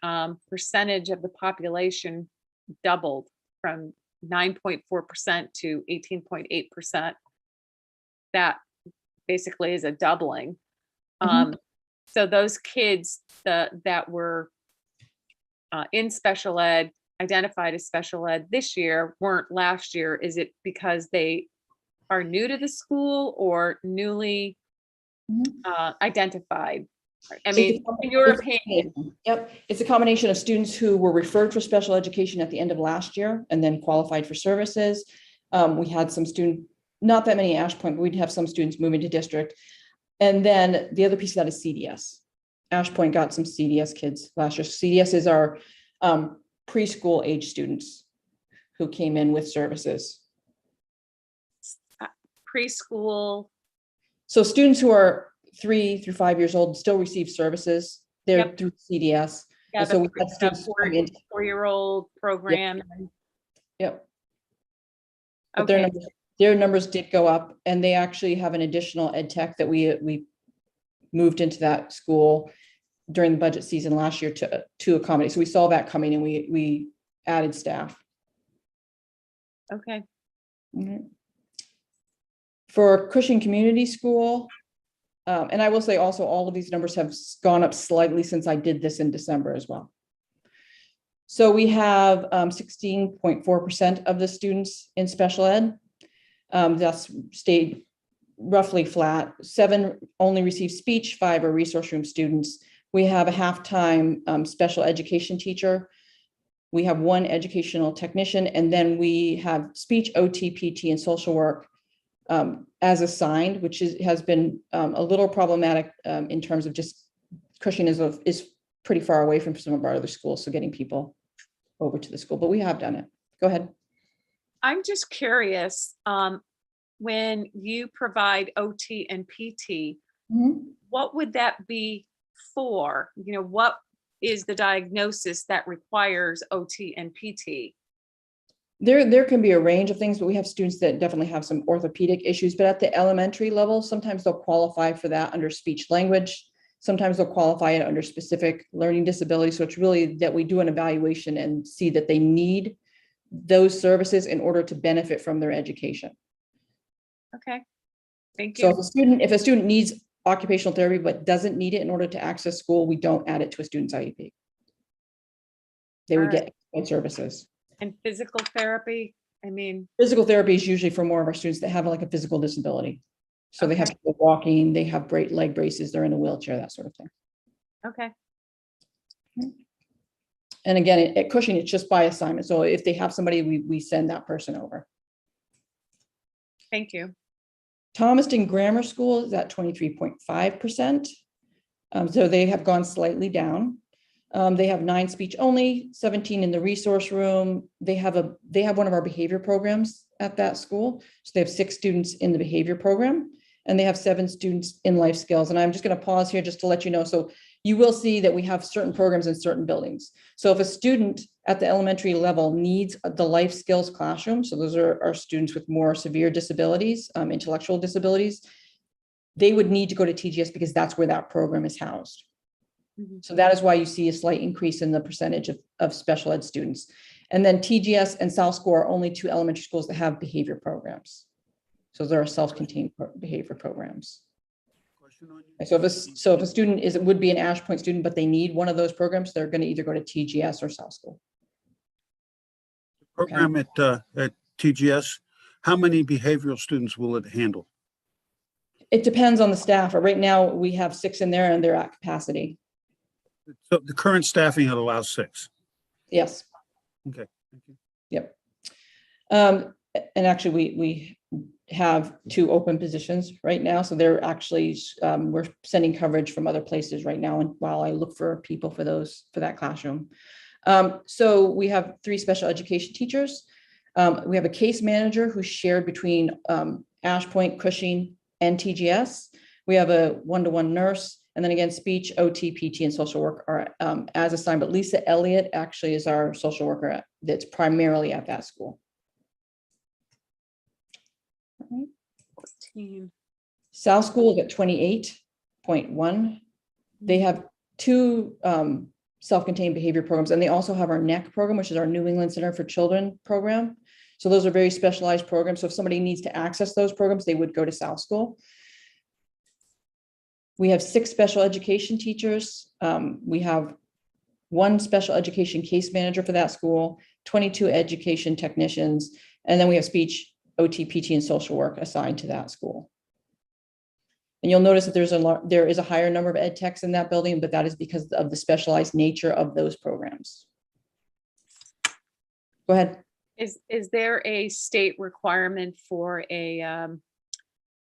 percentage of the population doubled from 9.4% to 18.8%. That basically is a doubling. So those kids that were in special ed, identified as special ed this year, weren't last year. Is it because they are new to the school or newly identified? I mean, in your opinion. Yep, it's a combination of students who were referred for special education at the end of last year and then qualified for services. We had some students, not that many at Ash Point, but we'd have some students moving to district. And then the other piece of that is CDS. Ash Point got some CDS kids last year. CDS is our preschool age students who came in with services. Preschool. So students who are 3 through 5 years old still receive services. They're Yep. through CDS. Yeah, And so we had students come in. 4-year-old program. Yep. But Okay. their numbers did go up, and they actually have an additional ed tech that we moved into that school during the budget season last year to accommodate. So we saw that coming and we added staff. Okay. Mhm. For Cushing Community School, and I will say also all of these numbers have gone up slightly since I did this in December as well. So we have 16.4% of the students in special ed. That's stayed roughly flat. 7 only receive speech, 5 are resource room students. We have a half-time special education teacher. We have 1 educational technician, and then we have speech, OT, PT, and social work as assigned, which has been a little problematic in terms of just Cushing is pretty far away from some of our other schools, so getting people over to the school, but we have done it. Go ahead. I'm just curious, when you provide OT and PT, what would that be for? You know, what is the diagnosis that requires OT and PT? There can be a range of things, but we have students that definitely have some orthopedic issues, but at the elementary level, sometimes they'll qualify for that under speech language. Sometimes they'll qualify it under specific learning disability. So it's really that we do an evaluation and see that they need those services in order to benefit from their education. Okay, thank So you. if a student needs occupational therapy but doesn't need it in order to access school, we don't add it to a student's IEP. They would get services. And physical therapy, I mean. Physical therapy is usually for more of our students that have like a physical disability. So they have Okay. trouble walking, they have great leg braces, they're in a wheelchair, that sort of thing. Okay, And again, at Cushing, it's just by assignment. So if they have somebody, we send that person over. thank you. Thomaston Grammar School is at 23.5%. So they have gone slightly down. They have 9 speech only, 17 in the resource room. They have one of our behavior programs at that school. So they have 6 students in the behavior program, and they have 7 students in life skills. And I'm just going to pause here just to let you know. So you will see that we have certain programs in certain buildings. So if a student at the elementary level needs the life skills classroom, so those are our students with more severe disabilities, intellectual disabilities, they would need to go to TGS because that's where that program is housed. So that is why you see a slight increase in the percentage of special ed students. And then TGS and South School are only 2 elementary schools that have behavior programs. So there are self-contained behavior programs. So if a student would be an Ash Point student, but they need one of those programs, they're going to either go to TGS or South School. Program at TGS, how many behavioral students will it handle? It depends on the staff. Right now we have 6 in there and they're at capacity. So the current staffing allows 6. Yes. Okay. Thank you. Yep. And actually we have 2 open positions right now. So they're actually, we're sending coverage from other places right now. And while I look for people for that classroom. So we have 3 special education teachers. We have a case manager who's shared between Ash Point, Cushing, and TGS. We have a 1-to-1 nurse. And then again, speech, OT, PT, and social work are as assigned. But Lisa Elliott actually is our social worker that's primarily at that school. 14. South School is at 28.1. They have 2 self-contained behavior programs, and they also have our NEC program, which is our New England Center for Children program. So those are very specialized programs. So if somebody needs to access those programs, they would go to South School. We have 6 special education teachers. We have 1 special education case manager for that school, 22 education technicians, and then we have speech, OT, PT, and social work assigned to that school. And you'll notice that there is a higher number of ed techs in that building, but that is because of the specialized nature of those programs. Go ahead. Is there a state requirement for a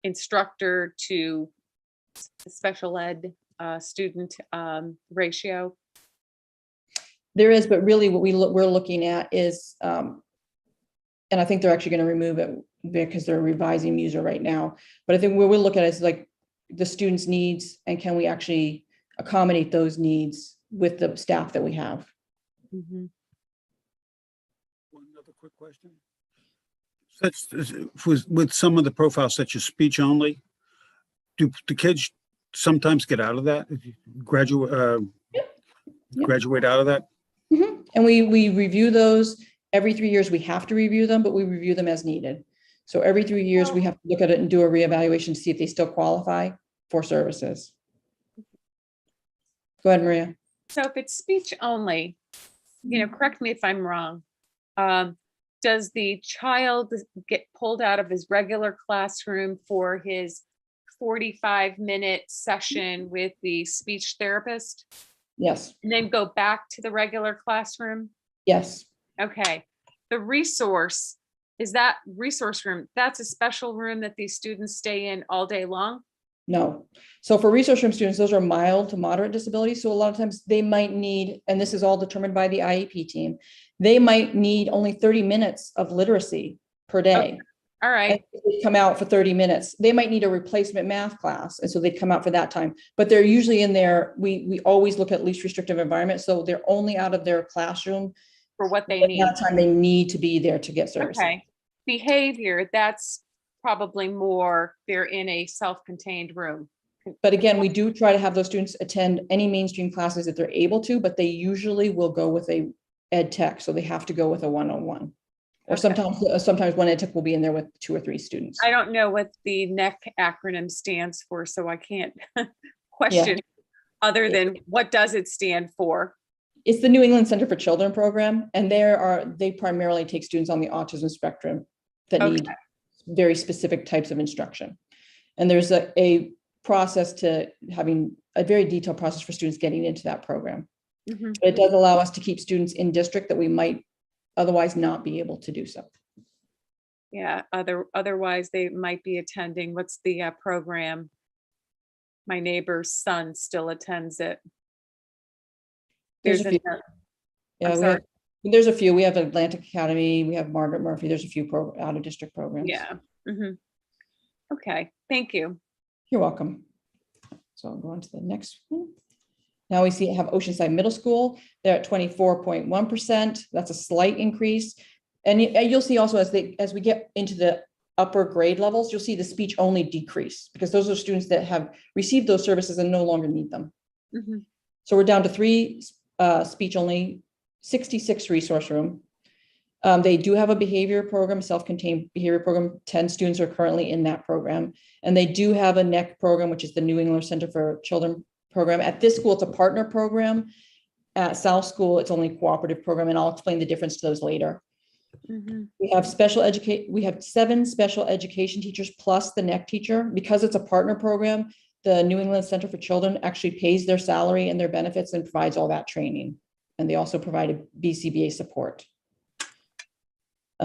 instructor to special ed student ratio? There is, but really what we're looking at is, and I think they're actually going to remove it because they're revising MUSA right now. But I think what we'll look at is like the students' needs and can we actually accommodate those needs with the staff that we have. Mm-hmm. One other quick question. With some of the profiles such as speech only, do the kids sometimes get out of that? Graduate out of that? Mm-hmm. And we review those every 3 years. We have to review them, but we review them as needed. So every 3 years we have to look at it and do a reevaluation to see if they still qualify for services. Go ahead, Maria. So if it's speech only, correct me if I'm wrong. Does the child get pulled out of his regular classroom for his 45-minute session with the speech therapist? Yes. And then go back to the regular classroom? Yes. Okay. The resource, is that resource room? That's a special room that these students stay in all day long? No. So for resource room students, those are mild to moderate disabilities. So a lot of times they might need, and this is all determined by the IEP team, they might need only 30 minutes of literacy per day. Okay. All right. They come out for 30 minutes. They might need a replacement math class. And so they'd come out for that time, but they're usually in there. We always look at least restrictive environment. So they're only out of their classroom For what they need. that time they need to be there to get services. Okay. Behavior, that's probably more, they're in a self-contained room. But again, we do try to have those students attend any mainstream classes if they're able to, but they usually will go with a ed tech. So they have to go with a one-on-one. Or Okay. sometimes one ed tech will be in there with 2 or 3 students. I don't know what the NEC acronym stands for, so I can't question other than what does it stand for? It's the New England Center for Children program, and they primarily take students on the autism spectrum that need very specific types of instruction. And there's a process to having a very detailed process for students getting into that program. Mm-hmm. But it does allow us to keep students in district that we might otherwise not be able to do so. Yeah, otherwise they might be attending, what's the program? My neighbor's son still attends it. There's there's a few. another. Yeah, I'm we sorry. have, there's a few. We have Atlantic Academy, we have Margaret Murphy. There's a few out of district programs. Yeah. Mhm. Okay, thank you. You're welcome. So I'll go on to the next one. Now we have Oceanside Middle School. They're at 24.1%. That's a slight increase. And you'll see also as we get into the upper grade levels, you'll see the speech only decrease because those are students that have received those services and no longer need them. Mhm. So we're down to 3 speech only, 66 resource room. They do have a behavior program, self-contained behavior program. 10 students are currently in that program. And they do have a NEC program, which is the New England Center for Children program. At this school, it's a partner program. At South School, it's only a cooperative program, and I'll explain the difference to those later. Mhm. We have we have 7 special education teachers plus the NEC teacher. Because it's a partner program, the New England Center for Children actually pays their salary and their benefits and provides all that training. And they also provide a BCBA support.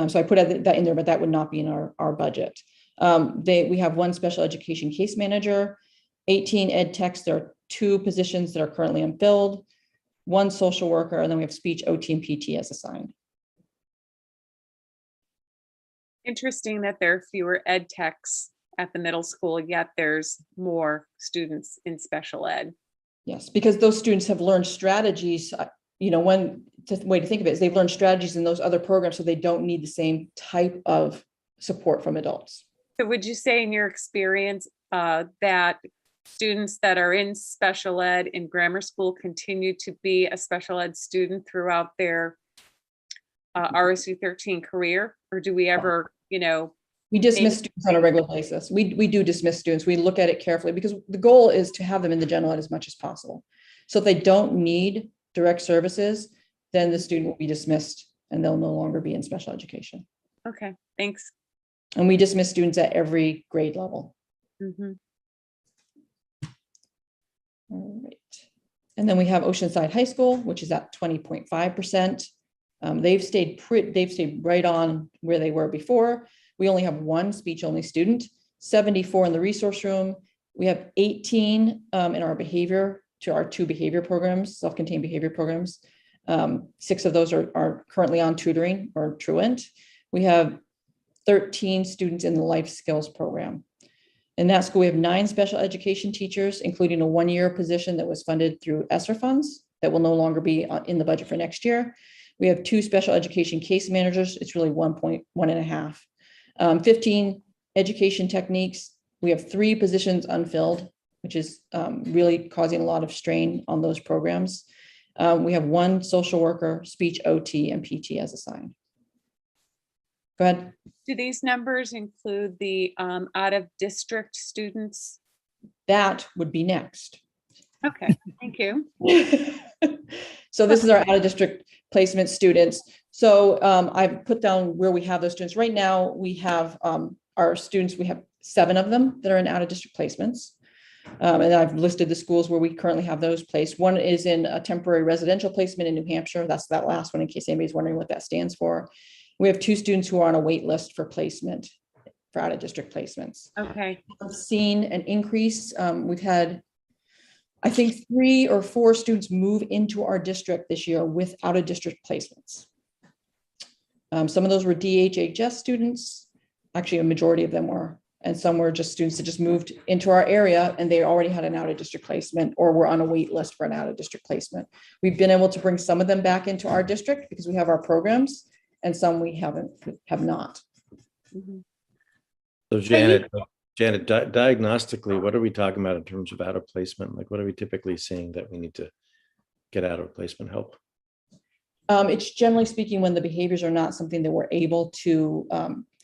So I put that in there, but that would not be in our budget. We have 1 special education case manager, 18 ed techs. There are 2 positions that are currently unfilled, 1 social worker, and then we have speech, OT, and PT as assigned. Interesting that there are fewer ed techs at the middle school, yet there's more students in special ed. Yes, because those students have learned strategies. One way to think of it is they've learned strategies in those other programs, so they don't need the same type of support from adults. So would you say in your experience that students that are in special ed in grammar school continue to be a special ed student throughout their RSU 13 career? Or do we ever, We dismiss students on a regular basis. We do dismiss students. We look at it carefully because the goal is to have them in the general ed as much as possible. So if they don't need direct services, then the student will be dismissed and they'll no longer be in special education. Okay, thanks. And we dismiss students at every grade level. Mhm. All right. And then we have Oceanside High School, which is at 20.5%. They've stayed right on where they were before. We only have 1 speech only student, 74 in the resource room. We have 18 in our behavior to our 2 behavior programs, self-contained behavior programs. 6 of those are currently on tutoring or truant. We have 13 students in the life skills program. In that school, we have 9 special education teachers, including a 1-year position that was funded through ESSER funds that will no longer be in the budget for next year. We have 2 special education case managers. It's really 1.1.5. 15 education techniques. We have 3 positions unfilled, which is really causing a lot of strain on those programs. We have 1 social worker, speech, OT, and PT as assigned. Go ahead. Do these numbers include the out-of-district students? That would be next. Okay, thank you. So this is our out-of-district placement students. So I've put down where we have those students. Right now, we have our students, we have 7 of them that are in out-of-district placements. And I've listed the schools where we currently have those placed. 1 is in a temporary residential placement in New Hampshire. That's that last one, in case anybody's wondering what that stands for. We have 2 students who are on a wait list for placement, for out-of-district placements. Okay. I've seen an increase. We've had, I think, 3 or 4 students move into our district this year with out-of-district placements. Some of those were DHHS students. Actually, a majority of them were, and some were just students that just moved into our area and they already had an out-of-district placement or were on a wait list for an out-of-district placement. We've been able to bring some of them back into our district because we have our programs, and some we have not. Mhm. So Janet, diagnostically, what are we talking about in terms of out of placement? Like, what are we typically seeing that we need to get out of placement help? It's generally speaking when the behaviors are not something that we're able to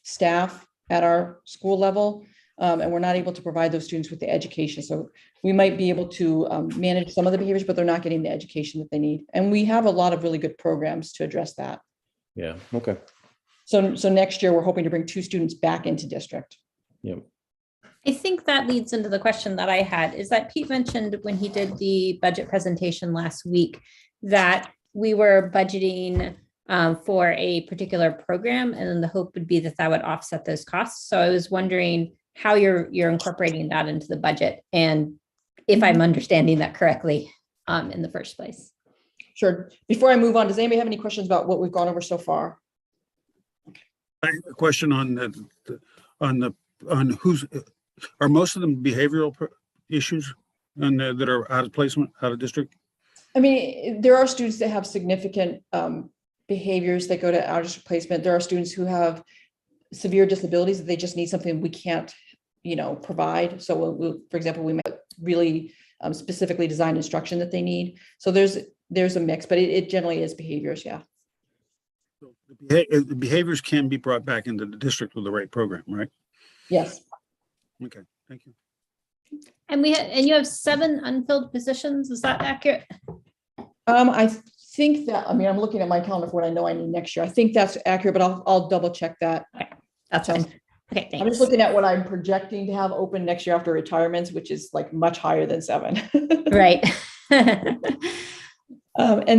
staff at our school level, and we're not able to provide those students with the education. So we might be able to manage some of the behaviors, but they're not getting the education that they need. And we have a lot of really good programs to address that. Yeah, okay. So next year, we're hoping to bring 2 students back into district. Yep. I think that leads into the question that I had, is that Pete mentioned when he did the budget presentation last week that we were budgeting for a particular program, and then the hope would be that would offset those costs. So I was wondering how you're incorporating that into the budget, and if I'm understanding that correctly in the first place. Sure. Before I move on, does anybody have any questions about what we've gone over so far? I have a question on who's, are most of them behavioral issues and that are out of placement, out of district? I mean, there are students that have significant behaviors that go to out of district placement. There are students who have severe disabilities that they just need something we can't, provide. So we'll, for example, we might really specifically designed instruction that they need. So there's a mix, but it generally is behaviors. Yeah. So the behaviors can be brought back into the district with the right program, right? Yes. Okay, thank you. And you have 7 unfilled positions. Is that accurate? I think that, I'm looking at my calendar for what I know I need next year. I think that's accurate, but I'll double check that. Okay, that's fine. Okay, I'm thanks. just looking at what I'm projecting to have open next year after retirements, which is like much higher than 7. Right. And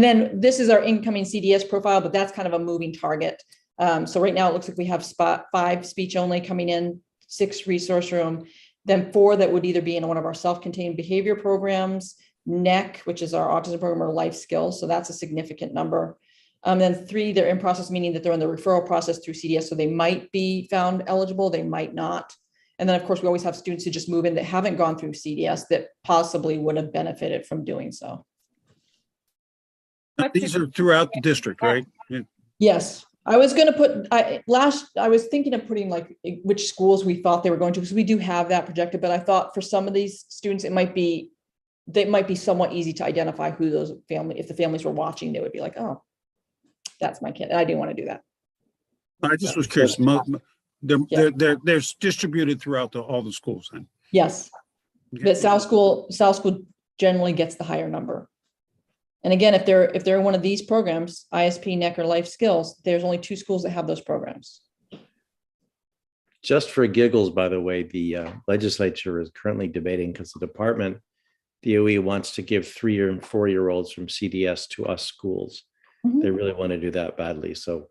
then this is our incoming CDS profile, but that's kind of a moving target. So right now it looks like we have 5 speech only coming in, 6 resource room, then 4 that would either be in one of our self-contained behavior programs, NEC, which is our autism program, or life skills. So that's a significant number. Then 3, they're in process, meaning that they're in the referral process through CDS. So they might be found eligible, they might not. And then of course, we always have students who just move in that haven't gone through CDS that possibly would have benefited from doing so. These are throughout the district, right? Yeah. Yes, I was going to put, I was thinking of putting like which schools we thought they were going to, because we do have that projected, but I thought for some of these students, they might be somewhat easy to identify who those if the families were watching, they would be like, oh, that's my kid. And I didn't want to do that. I just was curious. They're distributed throughout all the schools then. Yes, Okay. but South School generally gets the higher number. And again, if they're in one of these programs, ISP, NEC, or life skills, there's only 2 schools that have those programs. Just for giggles, by the way, the legislature is currently debating, because the department, DOE, wants to give 3 and 4-year-olds from CDS to us schools. Mhm. They really want to do that badly. So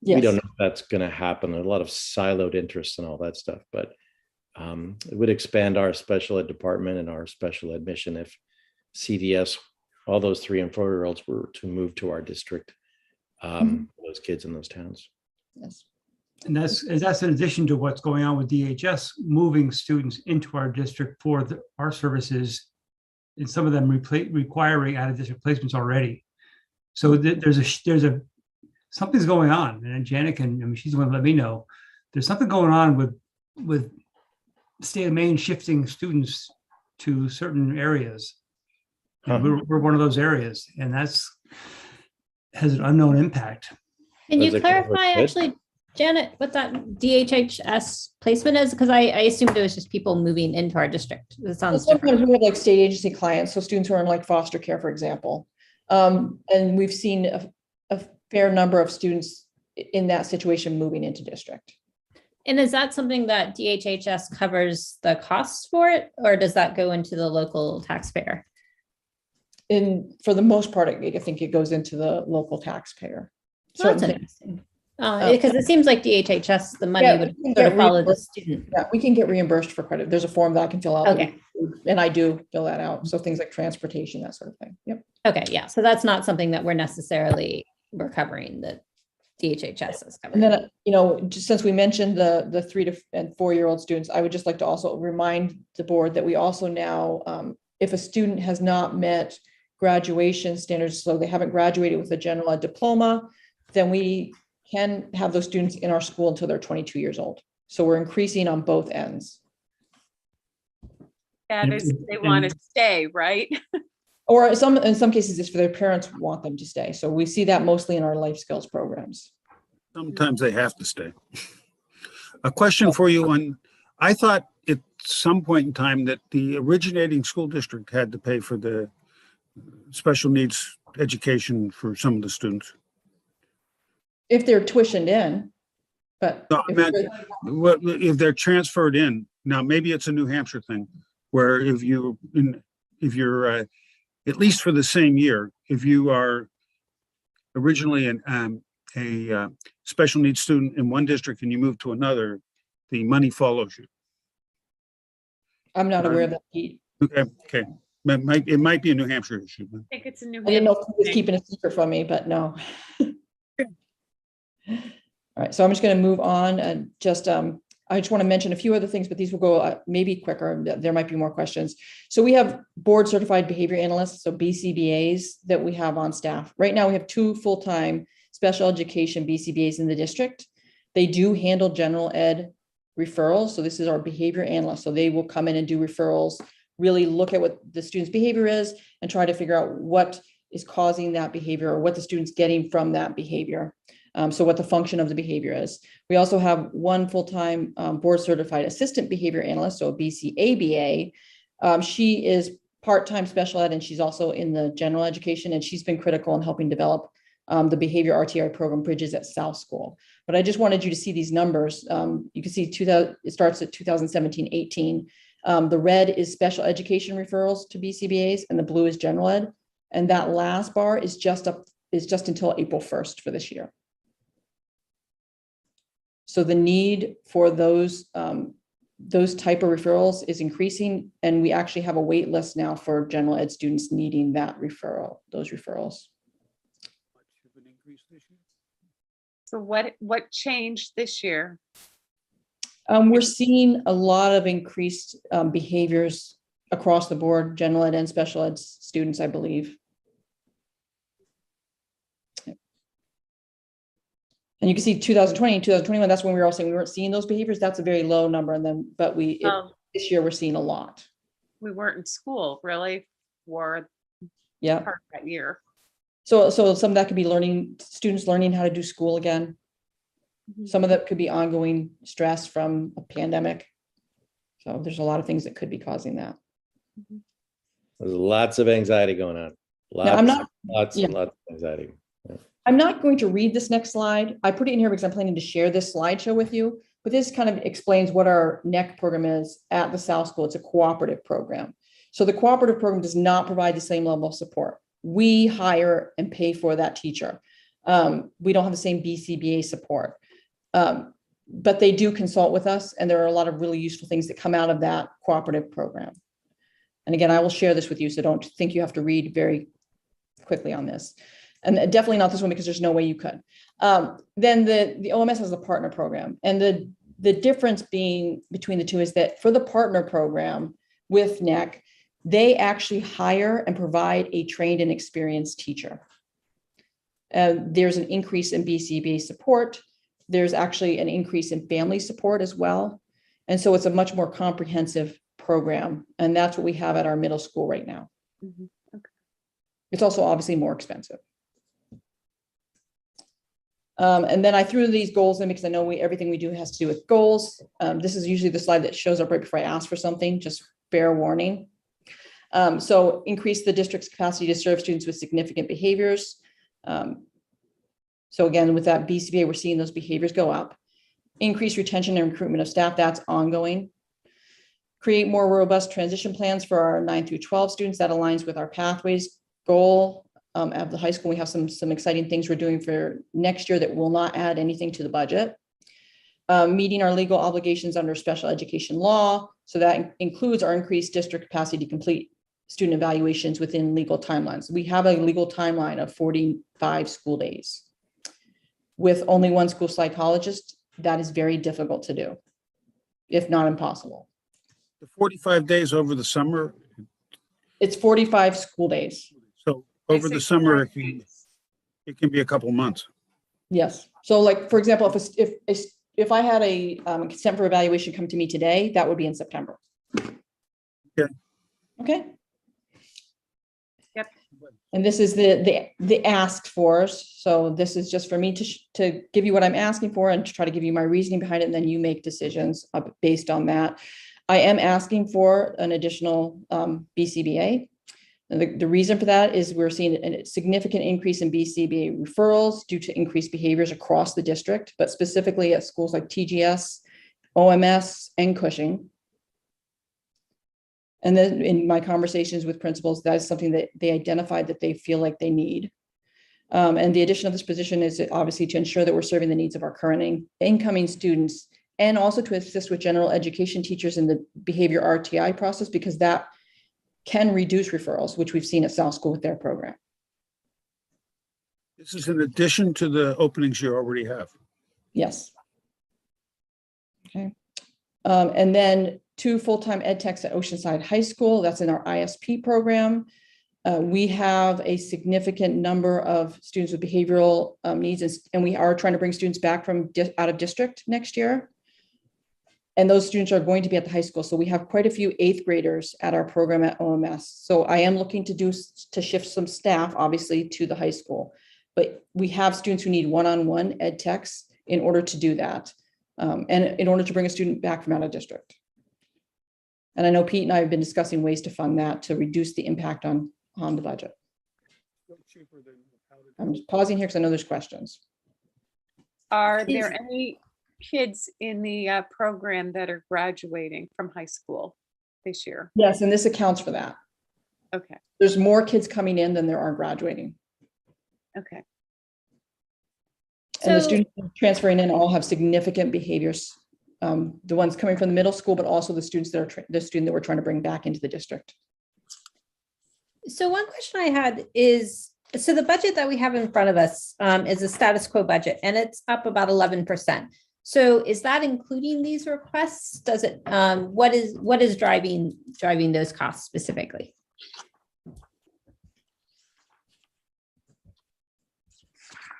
Yes. we don't know if that's going to happen. There's a lot of siloed interests and all that stuff, but it would expand our special ed department and our special ed mission if CDS, all those 3 and 4-year-olds, were to move to our district, those kids in those towns. Yes. And that's in addition to what's going on with DHS moving students into our district for our services, and some of them requiring out of district placements already. So something's going on, and Janet she's the one to let me know. There's something going on with state of Maine shifting students to certain areas. And we're one of those areas, and has an unknown impact. Can you Does it clarify, cover kids? actually, Janet, what that DHHS placement is? Because I assumed it was just people moving into our district. It sounds different. Sometimes we have like state agency clients, so students who are in like foster care, for example. And we've seen a fair number of students in that situation moving into district. And is that something that DHHS covers the costs for it, or does that go into the local taxpayer? And for the most part, I think it goes into the local taxpayer. Well, that's Certain interesting. Because it seems like DHHS, the money would we can sort of get follow the reimbursed. student. Yeah, we can get reimbursed for credit. There's a form that I can fill out. Okay. And I do fill that out. So things like transportation, that sort of thing. Yep. Okay, yeah. So that's not something that we're covering, that DHHS is And covering. then, just since we mentioned the 3 and 4-year-old students, I would just like to also remind the board that we also now, if a student has not met graduation standards, so they haven't graduated with a general ed diploma, then we can have those students in our school until they're 22 years old. So we're increasing on both ends. That is, they want to stay, right? Or in some cases, it's for their parents who want them to stay. So we see that mostly in our life skills programs. Sometimes they have to stay. A question for you I thought at some point in time that the originating school district had to pay for the special needs education for some of the students. If they're tuitioned in, but No, I meant, if they're transferred in, now maybe it's a New Hampshire thing, where if you're at least for the same year, if you are originally a special needs student in one district and you move to another, the money follows you. I'm not aware of that, Pete. Okay. It might be a New Hampshire issue. I think it's a New I didn't know if Hampshire he was thing. keeping a secret from me, but no. All right, so I'm just going to move on and just, I just want to mention a few other things, but these will go maybe quicker. There might be more questions. So we have board certified behavior analysts, so BCBAs that we have on staff. Right now we have 2 full-time special education BCBAs in the district. They do handle general ed referrals. So this is our behavior analyst. So they will come in and do referrals, really look at what the student's behavior is and try to figure out what is causing that behavior or what the student's getting from that behavior. So what the function of the behavior is. We also have 1 full-time board certified assistant behavior analyst, so a BCABA. She is part-time special ed and she's also in the general education, and she's been critical in helping develop the behavior RTI program Bridges at South School. But I just wanted you to see these numbers. You can see it starts at 2017-18. The red is special education referrals to BCBAs and the blue is general ed. And that last bar is just until April 1st for this year. So the need for those type of referrals is increasing, and we actually have a wait list now for general ed students needing those referrals. So what changed this year? We're seeing a lot of increased behaviors across the board, general ed and special ed students, I believe. And you can see 2020 and 2021, that's when we were all saying we weren't seeing those behaviors. That's a very low number. And then, but this year we're seeing a lot. We weren't in school really for Yeah. part of that year. So some of that could be students learning how to do school again. Some of that could be ongoing stress from a pandemic. So there's a lot of things that could be causing that. There's lots of anxiety going on. Lots of anxiety. Yeah. I'm not going to read this next slide. I put it in here because I'm planning to share this slideshow with you, but this kind of explains what our NEC program is at the South School. It's a cooperative program. So the cooperative program does not provide the same level of support. We hire and pay for that teacher. We don't have the same BCBA support, but they do consult with us, and there are a lot of really useful things that come out of that cooperative program. And again, I will share this with you, so don't think you have to read very quickly on this. And definitely not this one because there's no way you could. Then the OMS has a partner program. And the difference between the two is that for the partner program with NEC, they actually hire and provide a trained and experienced teacher. There's an increase in BCBA support. There's actually an increase in family support as well. And so it's a much more comprehensive program. And that's what we have at our middle school right now. Okay. It's also obviously more expensive. And then I threw these goals in because I know everything we do has to do with goals. This is usually the slide that shows up right before I ask for something, just fair warning. So increase the district's capacity to serve students with significant behaviors. So again, with that BCBA, we're seeing those behaviors go up. Increase retention and recruitment of staff, that's ongoing. Create more robust transition plans for our 9 through 12 students. That aligns with our pathways goal. At the high school, we have some exciting things we're doing for next year that will not add anything to the budget. Meeting our legal obligations under special education law. So that includes our increased district capacity to complete student evaluations within legal timelines. We have a legal timeline of 45 school days. With only 1 school psychologist, that is very difficult to do, if not impossible. The 45 days over the summer. It's 45 school days. So over the summer, it can be a couple months. Yes. So like, for example, if I had a consent for evaluation come to me today, that would be in September. Okay. Okay. Yep. And this is the ask for. So this is just for me to give you what I'm asking for and to try to give you my reasoning behind it. And then you make decisions based on that. I am asking for an additional BCBA. And the reason for that is we're seeing a significant increase in BCBA referrals due to increased behaviors across the district, but specifically at schools like TGS, OMS, and Cushing. And then in my conversations with principals, that is something that they identified that they feel like they need. And the addition of this position is obviously to ensure that we're serving the needs of our current and incoming students, and also to assist with general education teachers in the behavior RTI process, because that can reduce referrals, which we've seen at South School with their program. This is in addition to the openings you already have. Yes. Okay. And then 2 full-time ed techs at Oceanside High School. That's in our ISP program. We have a significant number of students with behavioral needs, and we are trying to bring students back from out of district next year. And those students are going to be at the high school. So we have quite a few 8th graders at our program at OMS. So I am looking to shift some staff, obviously, to the high school. But we have students who need one-on-one ed techs in order to do that, and in order to bring a student back from out of district. And I know Pete and I have been discussing ways to fund that to reduce the impact on the budget. I'm just pausing here because I know there's questions. Are there any kids in the program that are graduating from high school this year? Yes, and this accounts for that. Okay, There's more kids coming in than there are graduating. okay. And the So- students transferring in all have significant behaviors. The ones coming from the middle school, but also the students that are the student that we're trying to bring back into the district. So one question I had is, so the budget that we have in front of us is a status quo budget, and it's up about 11%. So is that including these requests? Does it, what is driving those costs specifically?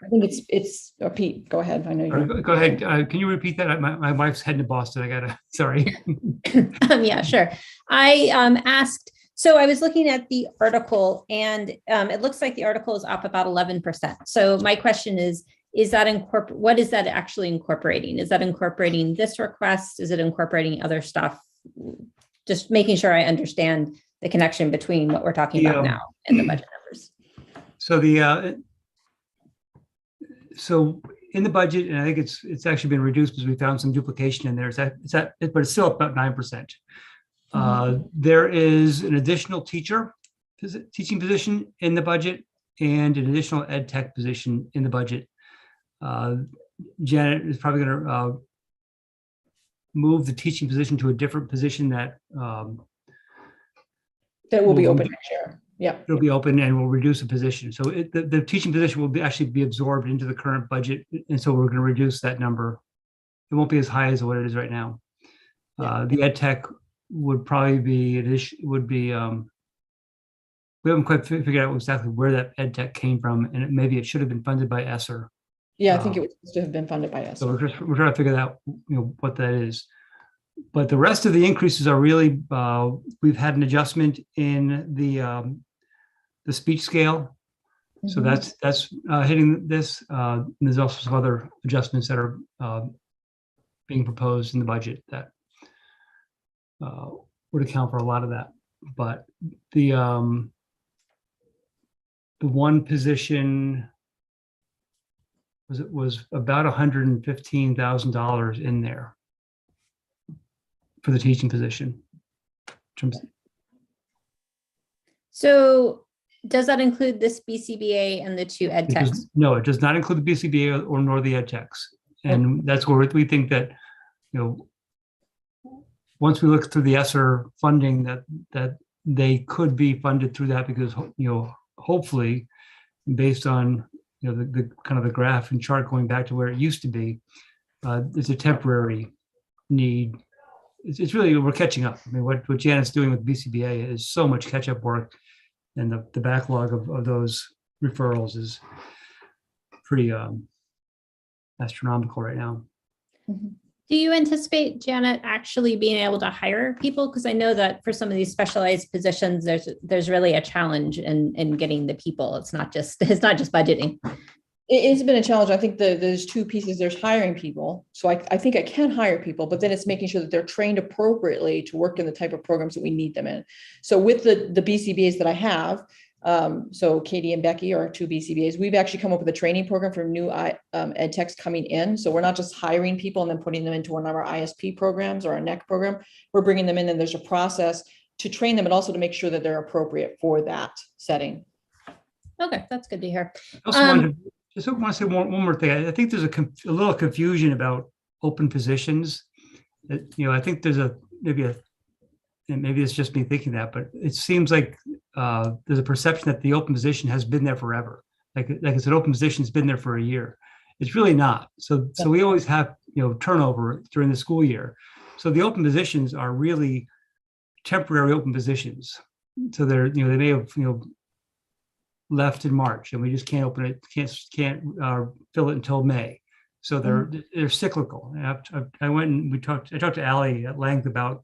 I think it's Pete, go ahead. I know you. Go ahead. Can you repeat that? My wife's heading to Boston. I gotta, sorry. Yeah, sure. I asked, so I was looking at the article, and it looks like the article is up about 11%. So my question is that what is that actually incorporating? Is that incorporating this request? Is it incorporating other stuff? Just making sure I understand the connection between what we're talking about now and the budget numbers. So so in the budget, and I think it's actually been reduced because we found some duplication in there. But it's still about 9%. There is an additional teaching position in the budget and an additional ed tech position in the budget. Janet is probably going to move the teaching position to a different position that will be open next year. Yeah, it'll be open and we'll reduce the position. So the teaching position will actually be absorbed into the current budget, and so we're going to reduce that number. It won't be as high as what it is right now. The ed tech would probably be we haven't quite figured out exactly where that ed tech came from, and maybe it should have been funded by ESSER. Yeah, I think it was supposed to have been funded by us. So we're trying to figure out, what that is. But the rest of the increases are really, we've had an adjustment in the speech scale. So that's hitting this. And there's also some other adjustments that are being proposed in the budget that would account for a lot of that. But the one position was about $115,000 in there for the teaching position. So does that include this BCBA and the 2 ed techs? No, it does not include the BCBA nor the ed techs. And that's where we think that, once we look through the ESSER funding, that they could be funded through that, because, hopefully, based on the kind of the graph and chart going back to where it used to be, it's a temporary need. It's really, we're catching up. I mean, what Janet's doing with BCBA is so much catch-up work, and the backlog of those referrals is pretty astronomical right now. Do you anticipate, Janet, actually being able to hire people? Because I know that for some of these specialized positions, there's really a challenge in getting the people. It's not just budgeting. It's been a challenge. I think there's 2 pieces. There's hiring people. So I think I can hire people, but then it's making sure that they're trained appropriately to work in the type of programs that we need them in. So with the BCBAs that I have, so Katie and Becky are 2 BCBAs. We've actually come up with a training program for new ed techs coming in. So we're not just hiring people and then putting them into one of our ISP programs or our NEC program. We're bringing them in, and there's a process to train them, and also to make sure that they're appropriate for that setting. Okay, that's good to hear. I also want to say one more thing. I think there's a little confusion about open positions. I think there's maybe a and maybe it's just me thinking that, but it seems like there's a perception that the open position has been there forever. Like it's an open position has been there for a year. It's really not. So we always have, turnover during the school year. So the open positions are really temporary open positions. So they're, they may have, left in March, and we just can't open it, can't fill it until May. So they're cyclical. I went and I talked to Allie at length about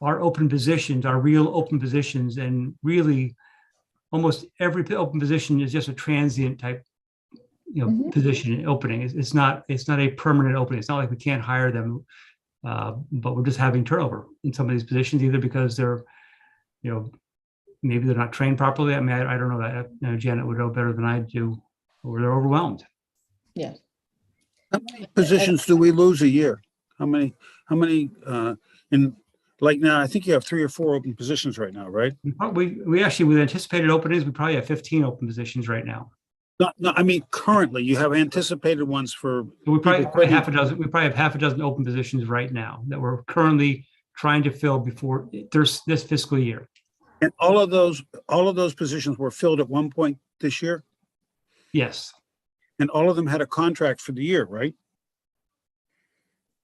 our open positions, our real open positions, and really almost every open position is just a transient type, position opening. It's not a permanent opening. It's not like we can't hire them, but we're just having turnover in some of these positions, either because they're, maybe they're not trained properly. I mean, I don't know that. Janet would know better than I do, or they're overwhelmed. Yeah. How many positions do we lose a year? How many, in, like now, I think you have 3 or 4 open positions right now, right? We actually, with anticipated openings, we probably have 15 open positions right now. No, I mean, currently you have anticipated ones for. We probably half a dozen. We probably have half a dozen open positions right now that we're currently trying to fill before there's this fiscal year. And all of those positions were filled at one point this year? Yes. And all of them had a contract for the year, right?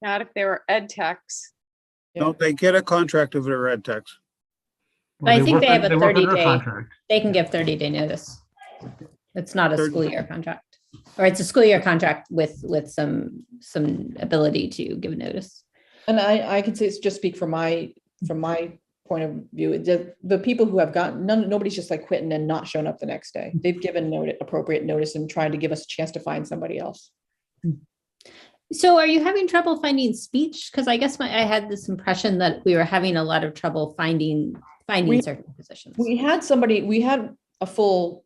Not if they were ed techs. No, they get a contract if they're ed techs. But I think they have a work under 30-day, contract. they can give 30-day notice. It's not a school year contract, or it's a school year contract with some ability to give notice. And I can say, just speak from my point of view, the people who have gotten, nobody's just like quitting and not showing up the next day. They've given appropriate notice and trying to give us a chance to find somebody else. So are you having trouble finding speech? Because I guess I had this impression that we were having a lot of trouble finding certain positions. We had a full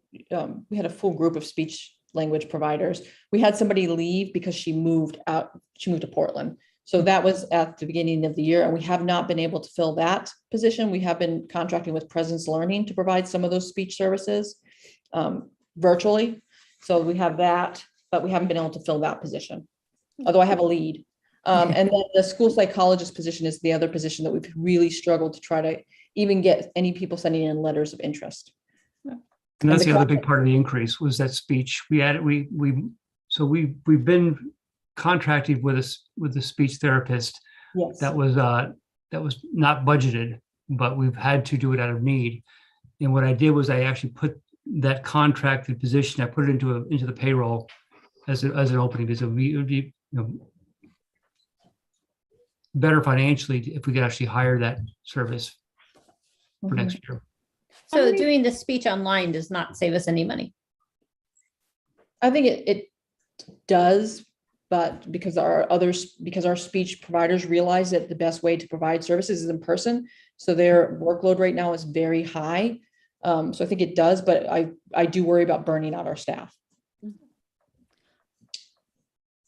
group of speech language providers. We had somebody leave because she moved to Portland. So that was at the beginning of the year, and we have not been able to fill that position. We have been contracting with Presence Learning to provide some of those speech services virtually. So we have that, but we haven't been able to fill that position, although I have a lead. And then the school psychologist position is the other position that we've really struggled to try to even get any people sending in letters of interest. And that's the other big part of the increase was that speech. We've been contracting with a speech therapist. Yes. That was not budgeted, but we've had to do it out of need. And what I did was I actually put that contracted position, I put it into the payroll as an opening, because it would be better financially if we could actually hire that service for next year. So doing the speech online does not save us any money. I think it does, but because our speech providers realize that the best way to provide services is in person. So their workload right now is very high. So I think it does, but I do worry about burning out our staff.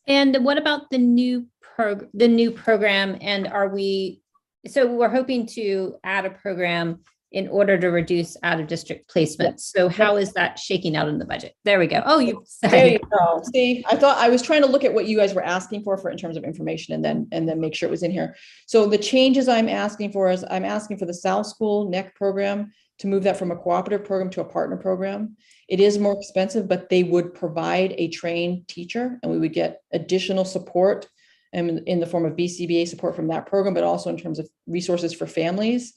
And what about the new program? And we're hoping to add a program in order to reduce out of district placements. So how is that shaking out in the budget? There we go. Oh, there you go. See, I thought I was trying to look at what you guys were asking for in terms of information, and then make sure it was in here. So the changes I'm asking for is I'm asking for the South School NEC program to move that from a cooperative program to a partner program. It is more expensive, but they would provide a trained teacher, and we would get additional support in the form of BCBA support from that program, but also in terms of resources for families.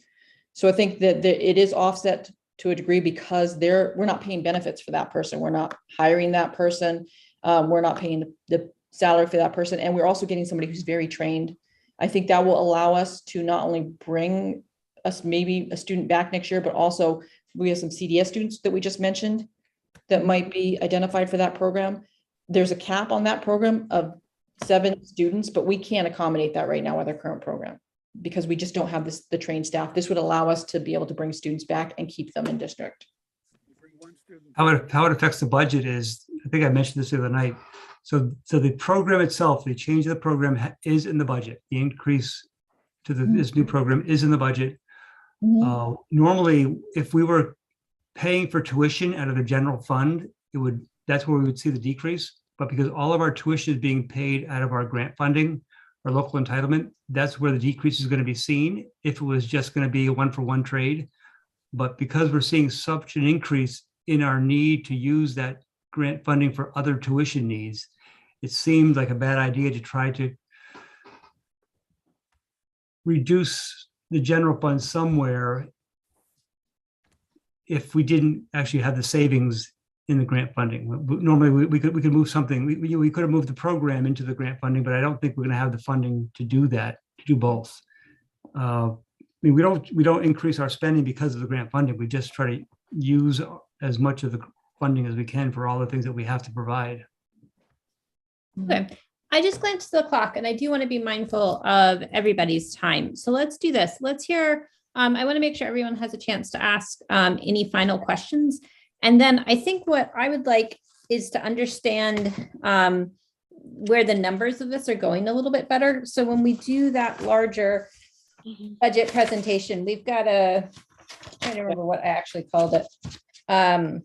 So I think that it is offset to a degree because we're not paying benefits for that person. We're not hiring that person. We're not paying the salary for that person. And we're also getting somebody who's very trained. I think that will allow us to not only bring us maybe a student back next year, but also we have some CDS students that we just mentioned that might be identified for that program. There's a cap on that program of 7 students, but we can't accommodate that right now with our current program, because we just don't have the trained staff. This would allow us to be able to bring students back and keep them in district. How it affects the budget is, I think I mentioned this the other night. So the program itself, the change of the program is in the budget. The increase to this new program is in the budget. Normally, if we were paying for tuition out of the general fund, that's where we would see the decrease. But because all of our tuition is being paid out of our grant funding, our local entitlement, that's where the decrease is going to be seen if it was just going to be a one-for-one trade. But because we're seeing such an increase in our need to use that grant funding for other tuition needs, it seemed like a bad idea to try to reduce the general fund somewhere if we didn't actually have the savings in the grant funding. Normally we could move something. We could have moved the program into the grant funding, but I don't think we're going to have the funding to do that, to do both. I mean, we don't increase our spending because of the grant funding. We just try to use as much of the funding as we can for all the things that we have to provide. Okay. I just glanced at the clock and I do want to be mindful of everybody's time. So let's do this. Let's hear, I want to make sure everyone has a chance to ask any final questions. And then I think what I would like is to understand where the numbers of this are going a little bit better. So when we do that larger budget presentation, we've got I'm trying to remember what I actually called it.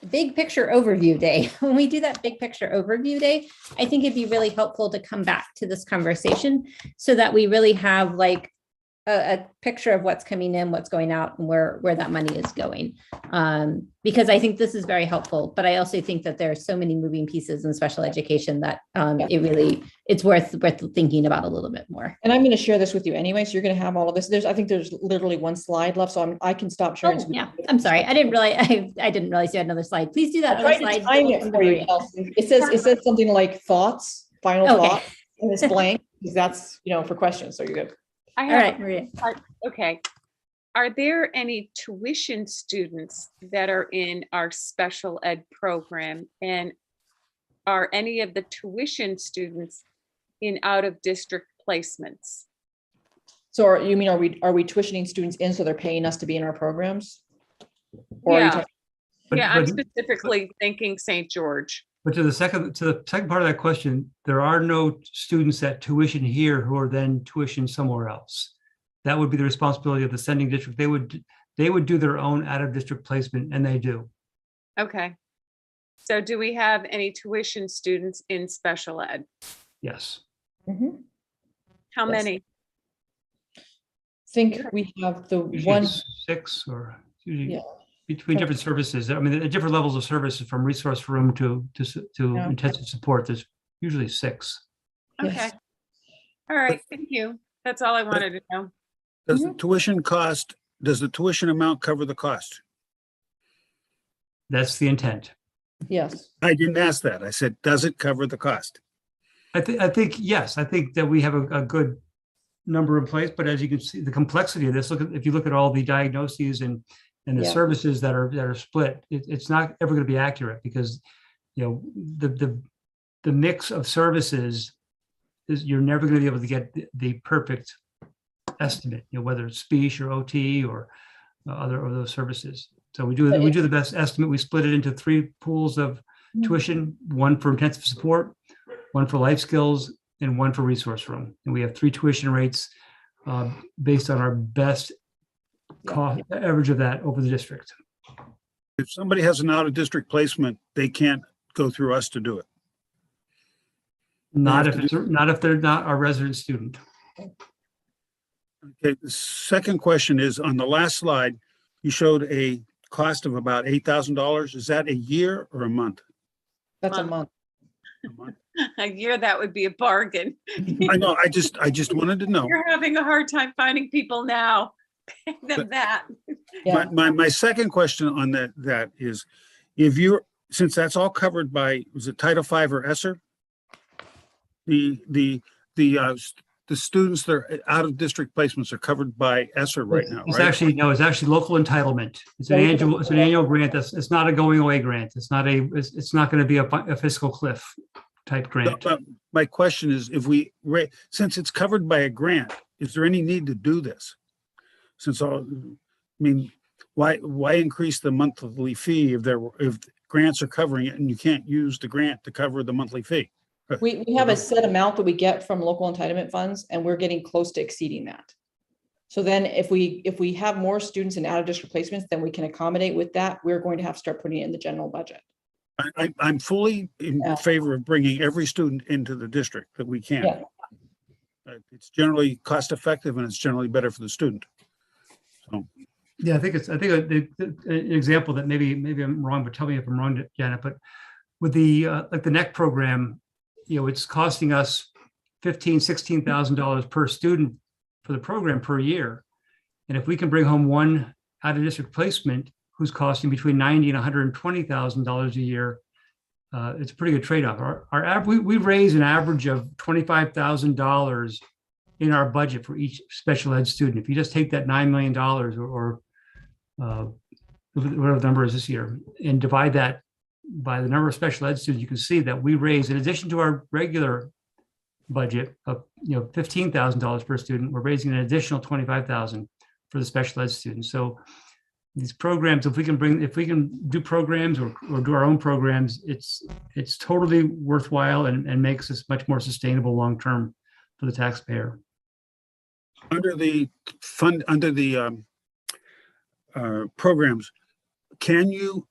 Big picture overview day. When we do that big picture overview day, I think it'd be really helpful to come back to this conversation so that we really have like a picture of what's coming in, what's going out, and where that money is going. Because I think this is very helpful, but I also think that there are so many moving pieces in special education that it's worth thinking about a little bit more. And I'm going to share this with you anyway, so you're going to have all of this. I think there's literally one slide left, so I can stop sharing. Oh, yeah, I'm sorry. I didn't realize you had another slide. Please do that. I tried to time it for you, Kelsey. It says something like thoughts, final thoughts, and it's blank because that's for questions. So you're good. I All have right, Maria. Okay. Are there any tuition students that are in our special ed program? And are any of the tuition students in out of district placements? So are we tuitioning students in so they're paying us to be in our programs? Or Yeah. I'm specifically thinking St. George. But to the second part of that question, there are no students that tuition here who are then tuitioned somewhere else. That would be the responsibility of the sending district. They would do their own out of district placement, and they do. Okay. So do we have any tuition students in special ed? Yes. Mm-hmm. How many? I think we have the Usually one. 6 or usually Yeah. between different services. I mean, at different levels of services, from resource room to intensive support. There's usually 6. Okay. Yes. All right. Thank you. That's all I wanted to know. Does the tuition amount cover the cost? That's the intent. Yes. I didn't ask that. I said, does it cover the cost? I think yes. I think that we have a good number in place, but as you can see, the complexity of this. If you look at all the diagnoses and the services that are split, it's not ever going to be accurate because the mix of services is you're never going to be able to get the perfect estimate. Whether it's speech or OT or other of those services. So we do the best estimate. We split it into 3 pools of tuition: 1 for intensive support, 1 for life skills, and 1 for resource room. And we have 3 tuition rates based on our best cost average of that over the district. If somebody has an out of district placement, they can't go through us to do it. Not if they're not a resident student. Okay, the second question is, on the last slide, you showed a cost of about $8,000. Is that a year or a month? That's a month. A month. A year, that would be a bargain. I know. I just wanted to know. You're having a hard time finding people now. Pay them that. Yeah. My second question on that is, since that's all covered by, was it Title V or ESSER? The students that are out of district placements are covered by ESSER right now, It's right? it's actually local entitlement. It's an annual grant. It's not a going away grant. It's not going to be a fiscal cliff type grant. My question is, since it's covered by a grant, is there any need to do this? Why increase the monthly fee if grants are covering it and you can't use the grant to cover the monthly fee? We have a set amount that we get from local entitlement funds, and we're getting close to exceeding that. So then if we have more students in out of district placements, then we can accommodate with that. We're going to have to start putting it in the general budget. I'm fully in favor of bringing every student into the district that we can. Yeah. It's generally cost effective and it's generally better for the student. So, Yeah, I think an example that maybe I'm wrong, but tell me if I'm wrong, Janet, but with the like the NEC program, it's costing us $16,000 per student for the program per year. And if we can bring home one out of district placement who's costing between $90,000 and $120,000 a year, it's a pretty good trade-off. We raise an average of $25,000 in our budget for each special ed student. If you just take that $9 million or whatever the number is this year and divide that by the number of special ed students, you can see that we raise, in addition to our regular budget of $15,000 per student, we're raising an additional $25,000 for the special ed students. So these programs, if we can do programs or do our own programs, it's totally worthwhile and makes us much more sustainable long term for the taxpayer. Under the programs, do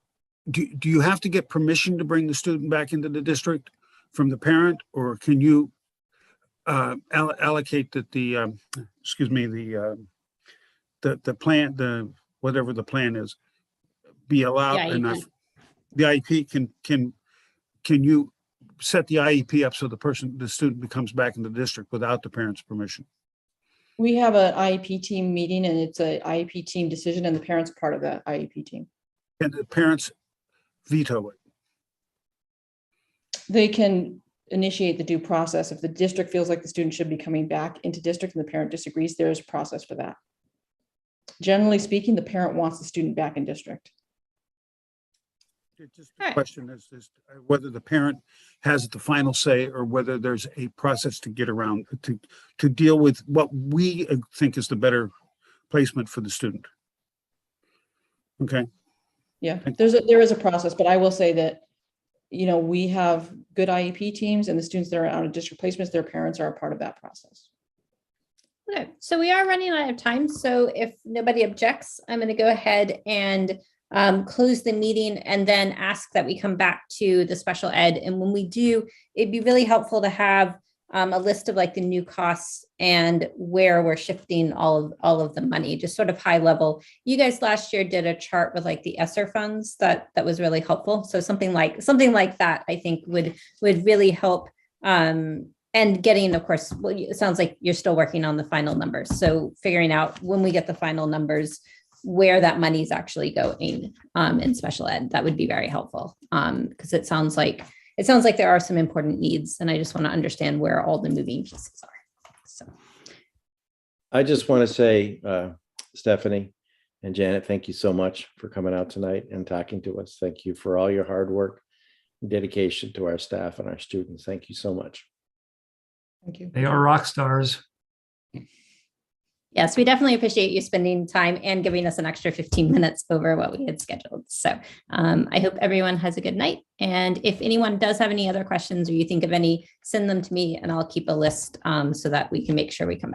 you have to get permission to bring the student back into the district from the parent, or can you allocate that the plan, whatever the plan is, be allowed enough? The IEP can you set the IEP up so the student becomes back in the district without the parent's permission? We have an IEP team meeting and it's an IEP team decision and the parents are part of that IEP team. And the parents veto it? They can initiate the due process. If the district feels like the student should be coming back into district and the parent disagrees, there is a process for that. Generally speaking, the parent wants the student back in district. Just the question is whether the parent has the final say or whether there's a process to get around to deal with what we think is the better placement for the student. Okay. Yeah, there is a process, but I will say that, we have good IEP teams and the students that are out of district placements, their parents are a part of that process. Okay, so we are running out of time. So if nobody objects, I'm going to go ahead and close the meeting and then ask that we come back to the special ed. And when we do, it'd be really helpful to have a list of like the new costs and where we're shifting all of the money, just sort of high level. You guys last year did a chart with like the ESSER funds that was really helpful. So something like that, I think would really help. And getting, of course, well, it sounds like you're still working on the final numbers. So figuring out when we get the final numbers, where that money is actually going in special ed, that would be very helpful. Because it sounds like there are some important needs, and I just want to understand where all the moving pieces are. So I just want to say, Stephanie and Janet, thank you so much for coming out tonight and talking to us. Thank you for all your hard work and dedication to our staff and our students. Thank you so much. Thank you. They are rock stars. yes, we definitely appreciate you spending time and giving us an extra 15 minutes over what we had scheduled. So I hope everyone has a good night. And if anyone does have any other questions or you think of any, send them to me and I'll keep a list so that we can make sure we come back.